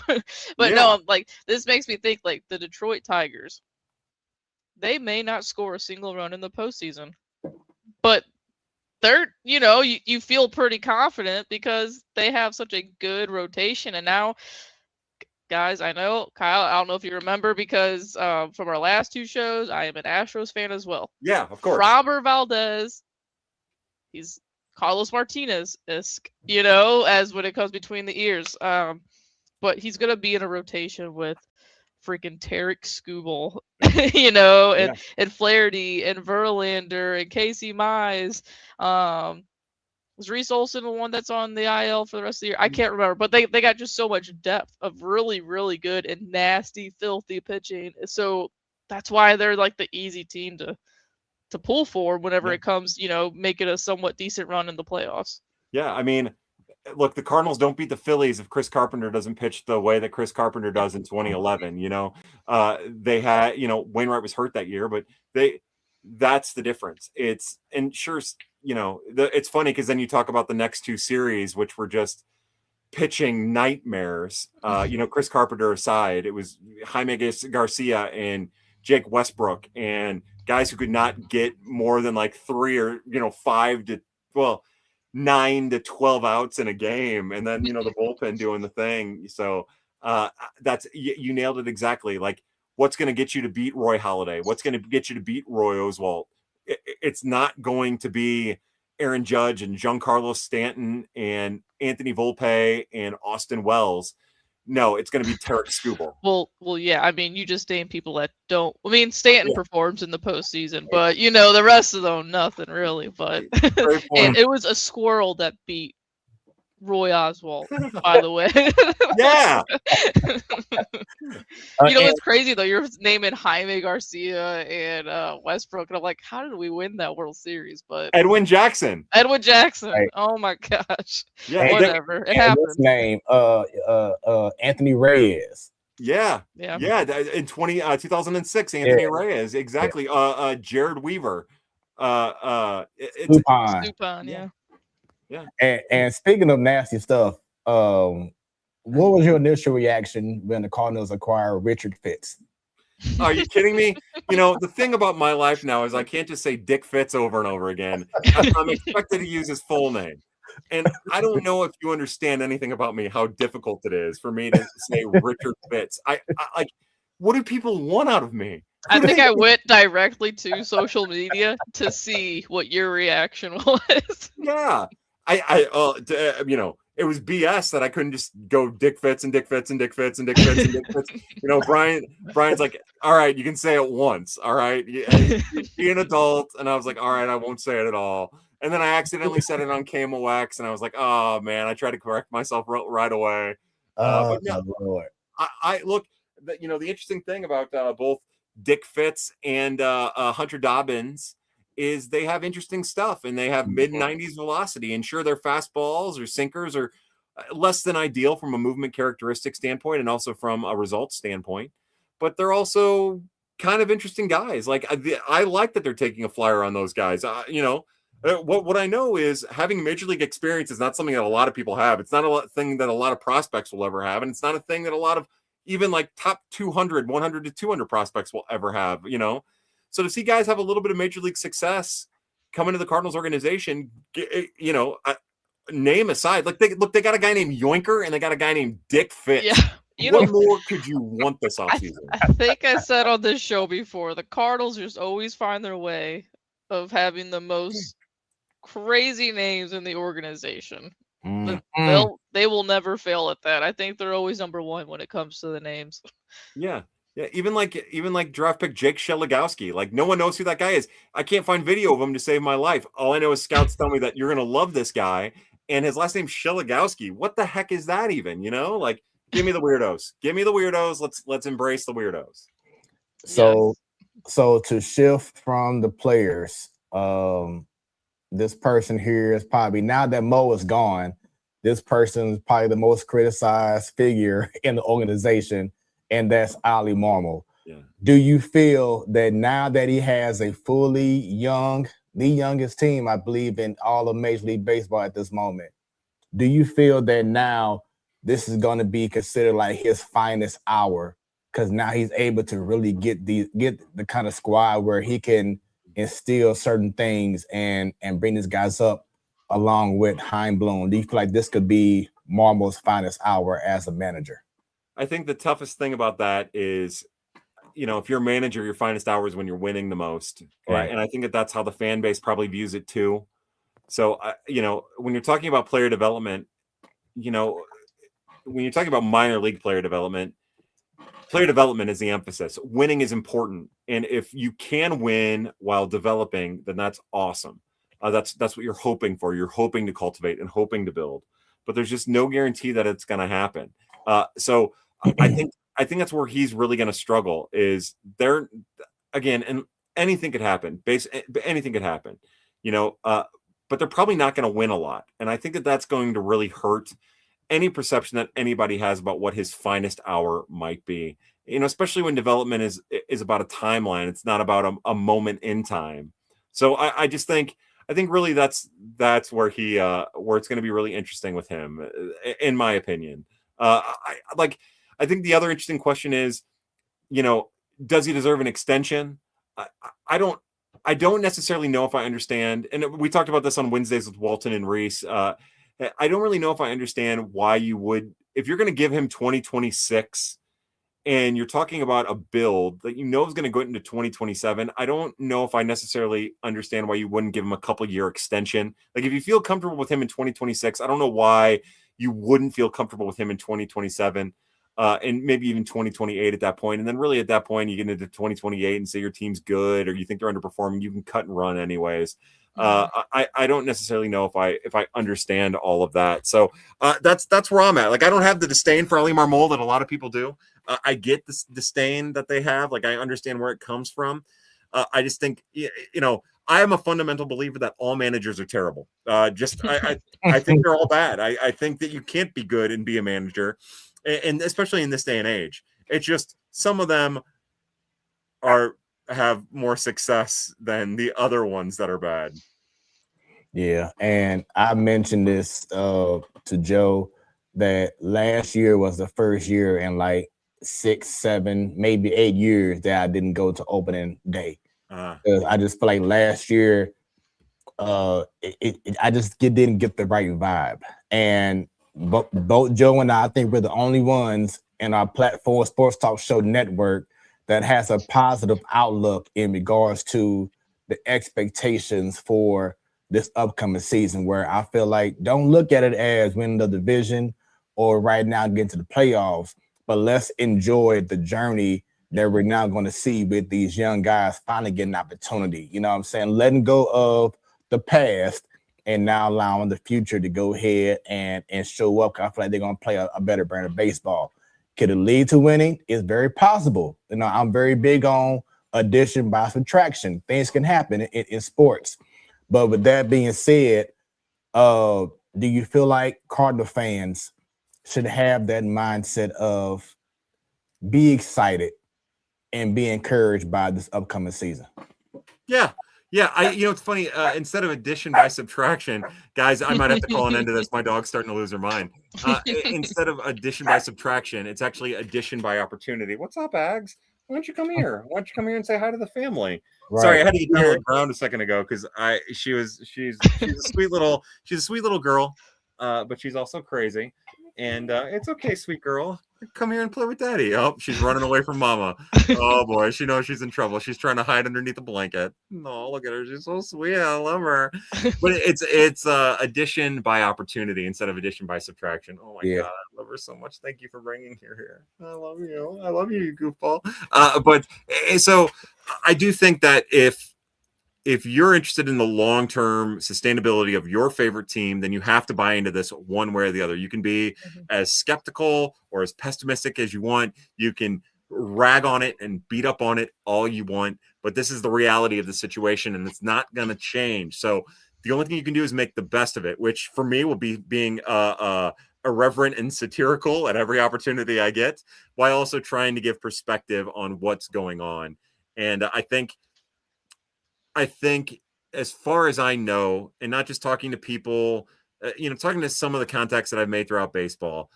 I'm like, this makes me think like the Detroit Tigers, they may not score a single run in the postseason, but they're you feel pretty confident because they have such a good rotation. And now, guys, I know Kyle, I don't know if you remember, because from our last two shows, I am an Astros fan as well. Yeah, of course. Framber Valdez, he's Carlos Martinez-esque, as when it comes between the ears. But he's going to be in a rotation with freaking Tarek Skubal, and Flaherty and Verlander and Casey Mize. Was Reese Olson the one that's on the IL for the rest of the year? I can't remember, but they got just so much depth of really, really good and nasty, filthy pitching. So that's why they're like the easy team to pull for whenever it comes, making a somewhat decent run in the playoffs. Yeah, I mean, look, the Cardinals don't beat the Phillies if Chris Carpenter doesn't pitch the way that Chris Carpenter does in 2011. They had, Wainwright was hurt that year, but that's the difference. It's funny because then you talk about the next two series, which were just pitching nightmares. Chris Carpenter aside, it was Jaime Garcia and Jake Westbrook and guys who could not get more than like 9 to 12 outs in a game, and then the bullpen doing the thing. So that's you nailed it exactly. Like, what's going to get you to beat Roy Halladay? What's going to get you to beat Roy Oswalt? It's not going to be Aaron Judge and Giancarlo Stanton and Anthony Volpe and Austin Wells. No, it's going to be Tarek Skubal. Well, yeah. I mean, you just name people that don't. I mean, Stanton performs in the postseason, but the rest of them, nothing really. But and it was a squirrel that beat Roy Oswalt, by the way. Yeah. What's crazy though? You're naming Jaime Garcia and Westbrook, and I'm like, how did we win that World Series? But Edwin Jackson. Right. Oh my gosh. Yeah. Whatever. It happened. His name, Anthony Reyes. Yeah. In 2006, Anthony Reyes, exactly. Jared Weaver. Stupon, yeah. And speaking of nasty stuff, what was your initial reaction when the Cardinals acquired Richard Fitz? Are you kidding me? The thing about my life now is I can't just say Dick Fitz over and over again. I'm expected to use his full name. And I don't know if you understand anything about me, how difficult it is for me to say Richard Fitz. I like, what do people want out of me? I think I went directly to social media to see what your reaction was. Yeah. It was BS that I couldn't just go Dick Fitz and Dick Fitz and Dick Fitz and Dick Fitz and Dick Fitz. Brian's like, all right, you can say it once. All right. Be an adult. And I was like, all right, I won't say it at all. And then I accidentally said it on KMOX and I was like, oh man, I tried to correct myself right away. But no, Lord. I look, the interesting thing about both Dick Fitz and Hunter Dobbins is they have interesting stuff and they have mid 90s velocity. And sure, their fastballs or sinkers are less than ideal from a movement characteristic standpoint and also from a results standpoint, but they're also kind of interesting guys. Like I like that they're taking a flyer on those guys. What I know is having major league experience is not something that a lot of people have. It's not a thing that a lot of prospects will ever have, and it's not a thing that a lot of even like top 200, 100 to 200 prospects will ever have. So to see guys have a little bit of major league success come into the Cardinals organization, name aside, like they got a guy named Yoinker and they got a guy named Dick Fitz. Yeah, what more could you want this offseason? I think I said on this show before, the Cardinals just always find their way of having the most crazy names in the organization. They will never fail at that. I think they're always number one when it comes to the names. Yeah. Even like draft pick Jake Sheligowski. Like no one knows who that guy is. I can't find video of him to save my life. All I know is scouts tell me that you're gonna love this guy, and his last name's Sheligowski. What the heck is that even? Like, give me the weirdos. Give me the weirdos. Let's embrace the weirdos. So to shift from the players, this person here is probably, now that Mo is gone, this person is probably the most criticized figure in the organization, and that's Ali Marmol. Yeah. Do you feel that now that he has a fully the youngest team, I believe, in all of Major League Baseball at this moment, do you feel that now this is going to be considered like his finest hour? Because now he's able to really get the kind of squad where he can instill certain things and bring these guys up along with Heimblum. Do you feel like this could be Marmol's finest hour as a manager? I think the toughest thing about that is, if you're a manager, your finest hour is when you're winning the most. Right. And I think that's how the fan base probably views it too. So, when you're talking about player development, when you're talking about minor league player development is the emphasis. Winning is important. And if you can win while developing, then that's awesome. That's what you're hoping for. You're hoping to cultivate and hoping to build, but there's just no guarantee that it's going to happen. So I think that's where he's really going to struggle is there again, and anything could happen. Anything could happen, but they're probably not going to win a lot. And I think that's going to really hurt any perception that anybody has about what his finest hour might be, especially when development is about a timeline. It's not about a moment in time. So I think really that's where where it's going to be really interesting with him, in my opinion. I think the other interesting question is, does he deserve an extension? I don't necessarily know if I understand. And we talked about this on Wednesdays with Walton and Reis. I don't really know if I understand why you would, if you're going to give him 2026 and you're talking about a build that is going to go into 2027. I don't know if I necessarily understand why you wouldn't give him a couple year extension. Like if you feel comfortable with him in 2026, I don't know why you wouldn't feel comfortable with him in 2027 and maybe even 2028 at that point. And then really at that point, you get into 2028 and say your team's good or you think they're underperforming, you can cut and run anyways. I don't necessarily know if I understand all of that. So that's where I'm at. Like I don't have the disdain for Ali Marmol that a lot of people do. I get this disdain that they have. Like I understand where it comes from. I just think I am a fundamental believer that all managers are terrible. I think they're all bad. I think that you can't be good and be a manager, and especially in this day and age. It's just some of them have more success than the other ones that are bad. Yeah, and I mentioned this to Joe that last year was the first year in like 6, 7, maybe 8 years that I didn't go to opening day. I just feel like last year I just didn't get the right vibe. And both Joe and I think we're the only ones in our platform Sports Talk Show network that has a positive outlook in regards to the expectations for this upcoming season, where I feel like don't look at it as winning the division or right now getting to the playoffs, but let's enjoy the journey that we're now going to see with these young guys finally getting an opportunity. You know what I'm saying? Letting go of the past and now allowing the future to go ahead and show up. I feel like they're going to play a better brand of baseball. Could it lead to winning? It's very possible. You know, I'm very big on addition by subtraction. Things can happen in sports. But with that being said, do you feel like Cardinal fans should have that mindset of be excited and be encouraged by this upcoming season? Yeah. It's funny. Instead of addition by subtraction, guys, I might have to call an end to this. My dog's starting to lose her mind. Instead of addition by subtraction, it's actually addition by opportunity. What's up, Ags? Why don't you come here? Why don't you come here and say hi to the family? Right. Sorry, I had to get down on the ground a second ago because she's a sweet little girl, but she's also crazy. And it's okay, sweet girl. Come here and play with daddy. Oh, she's running away from mama. Oh boy, she knows she's in trouble. She's trying to hide underneath a blanket. No, look at her. She's so sweet. I love her. But it's addition by opportunity instead of addition by subtraction. Oh my God, I love her so much. Thank you for bringing her here. I love you. I love you, you goofball. But so I do think that if you're interested in the long-term sustainability of your favorite team, then you have to buy into this one way or the other. You can be as skeptical or as pessimistic as you want. You can rag on it and beat up on it all you want, but this is the reality of the situation and it's not going to change. So the only thing you can do is make the best of it, which for me will be being irreverent and satirical at every opportunity I get, while also trying to give perspective on what's going on. And I think as far as I know, and not just talking to people, talking to some of the contacts that I've made throughout baseball,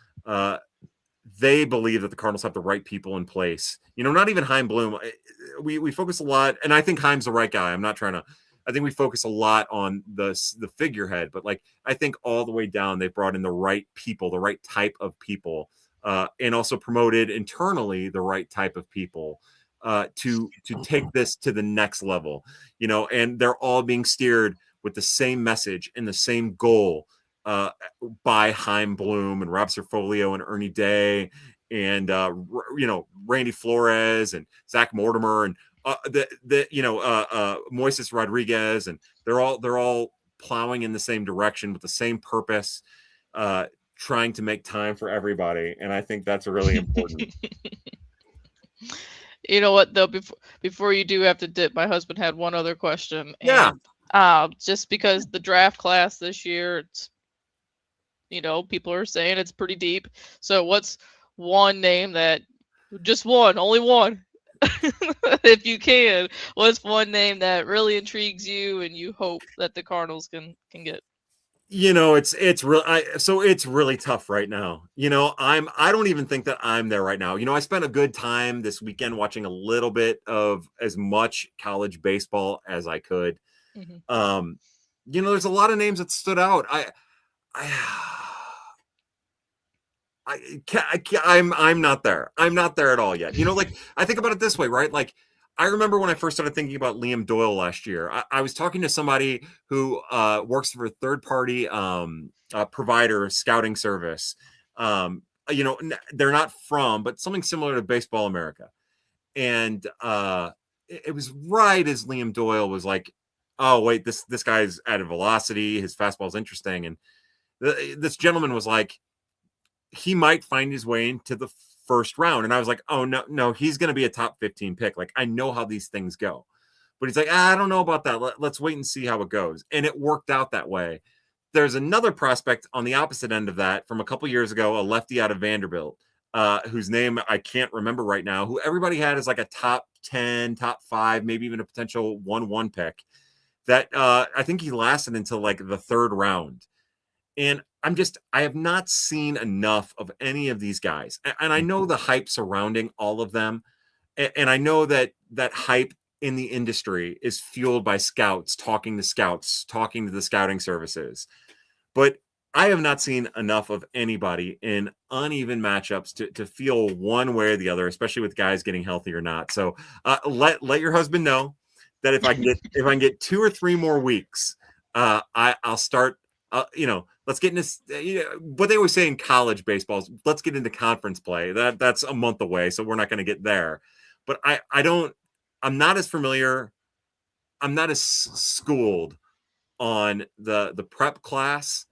they believe that the Cardinals have the right people in place. Not even Chaim Bloom. We focus a lot, and I think Chaim's the right guy. I think we focus a lot on the figurehead, but I think all the way down, they've brought in the right people, the right type of people, and also promoted internally the right type of people. To take this to the next level, and they're all being steered with the same message and the same goal by Chaim Bloom and Rob Serfolio and Ernie Day and Randy Flores and Zach Mortimer and Moises Rodriguez, and they're all plowing in the same direction with the same purpose, trying to make time for everybody, and I think that's really important. You know what, though, before you do have to dip, my husband had one other question. Yeah. And, just because the draft class this year, it's, people are saying it's pretty deep. So what's one name only one, if you can, what's one name that really intrigues you and you hope that the Cardinals can get? It's really tough right now. I don't even think that I'm there right now. I spent a good time this weekend watching a little bit of as much college baseball as I could. Mm-hmm. There's a lot of names that stood out. I'm not there. I'm not there at all yet. I think about it this way, right? I remember when I first started thinking about Liam Doyle last year, I was talking to somebody who works for a third-party provider scouting service. They're not from, but something similar to Baseball America. And it was right as Liam Doyle was like, oh, wait, this guy's at a velocity. His fastball's interesting. And this gentleman was like, he might find his way into the first round. And I was like, oh, no, he's going to be a top 15 pick. I know how these things go. But he's like, I don't know about that. Let's wait and see how it goes. And it worked out that way. There's another prospect on the opposite end of that from a couple years ago, a lefty out of Vanderbilt, whose name I can't remember right now, who everybody had as a top 10, top 5, maybe even a potential 1-1 pick. That I think he lasted until the third round. And I have not seen enough of any of these guys. And I know the hype surrounding all of them. And I know that hype in the industry is fueled by scouts, talking to the scouting services. But I have not seen enough of anybody in uneven matchups to feel one way or the other, especially with guys getting healthy or not. So let your husband know that if I can get 2 or 3 more weeks, I'll start, let's get into what they always say in college baseball is, let's get into conference play. That's a month away, so we're not going to get there. But I'm not as familiar. I'm not as schooled on the prep class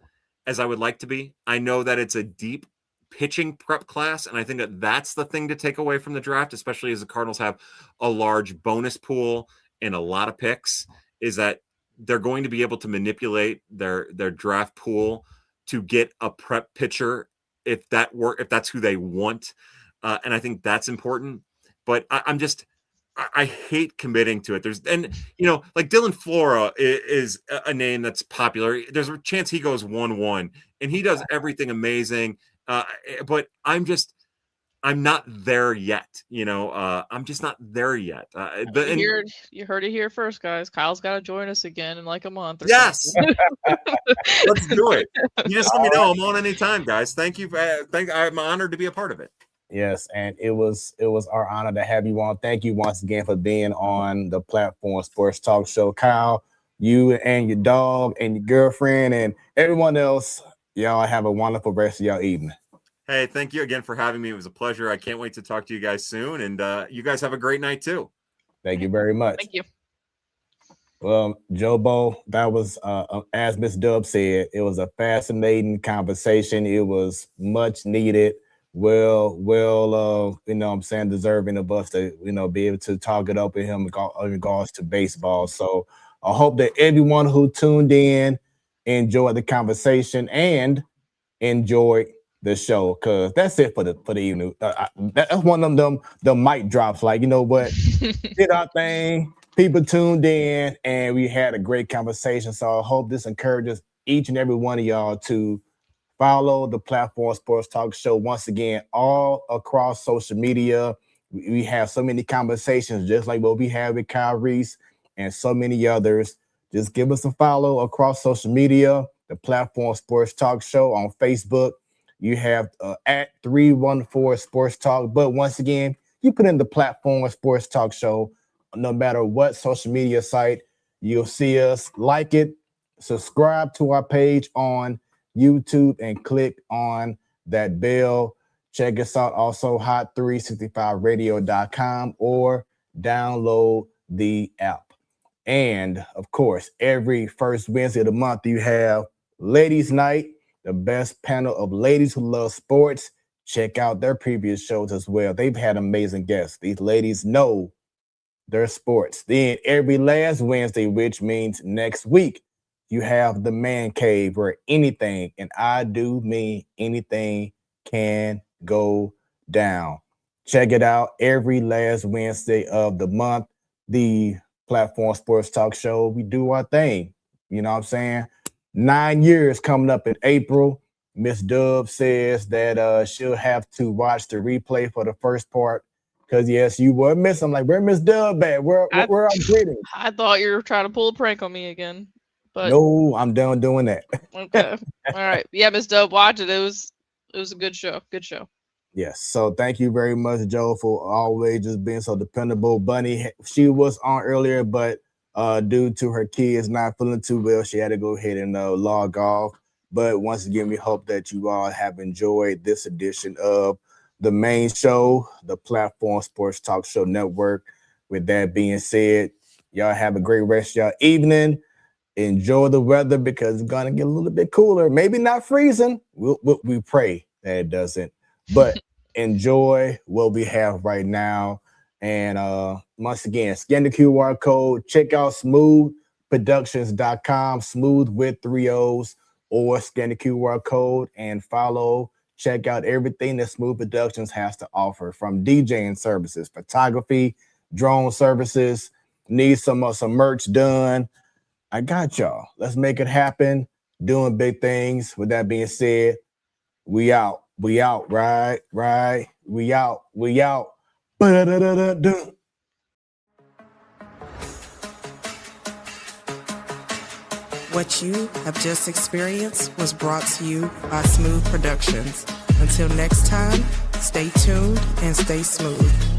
as I would like to be. I know that it's a deep pitching prep class, and I think that that's the thing to take away from the draft, especially as the Cardinals have a large bonus pool and a lot of picks, is that they're going to be able to manipulate their draft pool to get a prep pitcher if that's who they want. And I think that's important. But I hate committing to it. Like Dylan Flora is a name that's popular. There's a chance he goes 1-1 and he does everything amazing. But I'm not there yet. I'm just not there yet. You heard it here first, guys. Kyle's got to join us again in like a month. Yes. Let's do it. You just let me know. I'm on anytime, guys. Thank you. I'm honored to be a part of it. Yes, and it was our honor to have you on. Thank you once again for being on the Platform Sports Talk Show. Kyle, you and your dog and your girlfriend and everyone else, y'all have a wonderful rest of your evening. Hey, thank you again for having me. It was a pleasure. I can't wait to talk to you guys soon. And you guys have a great night too. Thank you very much. Thank you. Well, Jobo, that was, as Miss Dub said, it was a fascinating conversation. It was much needed. Well, I'm saying, deserving of us to, be able to talk it up with him in regards to baseball. So I hope that everyone who tuned in enjoyed the conversation and enjoyed the show, because that's it for the evening. That's one of them mic drops. Like, you know what, did our thing. People tuned in, and we had a great conversation. So I hope this encourages each and every one of y'all to follow the Platform Sports Talk Show once again all across social media. We have so many conversations, just like what we have with Kyle Reis and so many others. Just give us a follow across social media. The Platform Sports Talk Show on Facebook. You have at 314 Sports Talk. But once again, you put in the Platform Sports Talk Show, no matter what social media site, you'll see us. Like it, subscribe to our page on YouTube, and click on that bell. Check us out also, hot365radio.com, or download the app. And of course, every first Wednesday of the month, you have Ladies Night, the best panel of ladies who love sports. Check out their previous shows as well. They've had amazing guests. These ladies know their sports. Then every last Wednesday, which means next week, you have the Man Cave, where anything, and I do mean anything, can go down. Check it out every last Wednesday of the month. The Platform Sports Talk Show, we do our thing. You know what I'm saying? 9 years coming up in April. Miss Dub says that she'll have to watch the replay for the first part, because yes, you were missing. I'm like, where Miss Dub at? Where are our greetings? I thought you were trying to pull a prank on me again. But no, I'm done doing that. Okay. All right. Yeah, Miss Dope, watch it. It was a good show. Good show. Yes. So thank you very much, Joe, for always just being so dependable. Bunny, she was on earlier, but due to her kids not feeling too well, she had to go ahead and log off. But once again, we hope that you all have enjoyed this edition of the main show, the Platform Sports Talk Show Network. With that being said, y'all have a great rest of your evening. Enjoy the weather, because it's gonna get a little bit cooler. Maybe not freezing. We pray that it doesn't. But enjoy what we have right now. And once again, scan the QR code. Check out smoothproductions.com. Smooth with 3 O's. Or scan the QR code and follow. Check out everything that Smoooth Productions has to offer, from DJing services, photography, drone services. Need some merch done. I got y'all. Let's make it happen. Doing big things. With that being said, we out. We out. Right. We out. Ba-da-da-da-da. What you have just experienced was brought to you by Smoooth Productions. Until next time, stay tuned and stay smooth.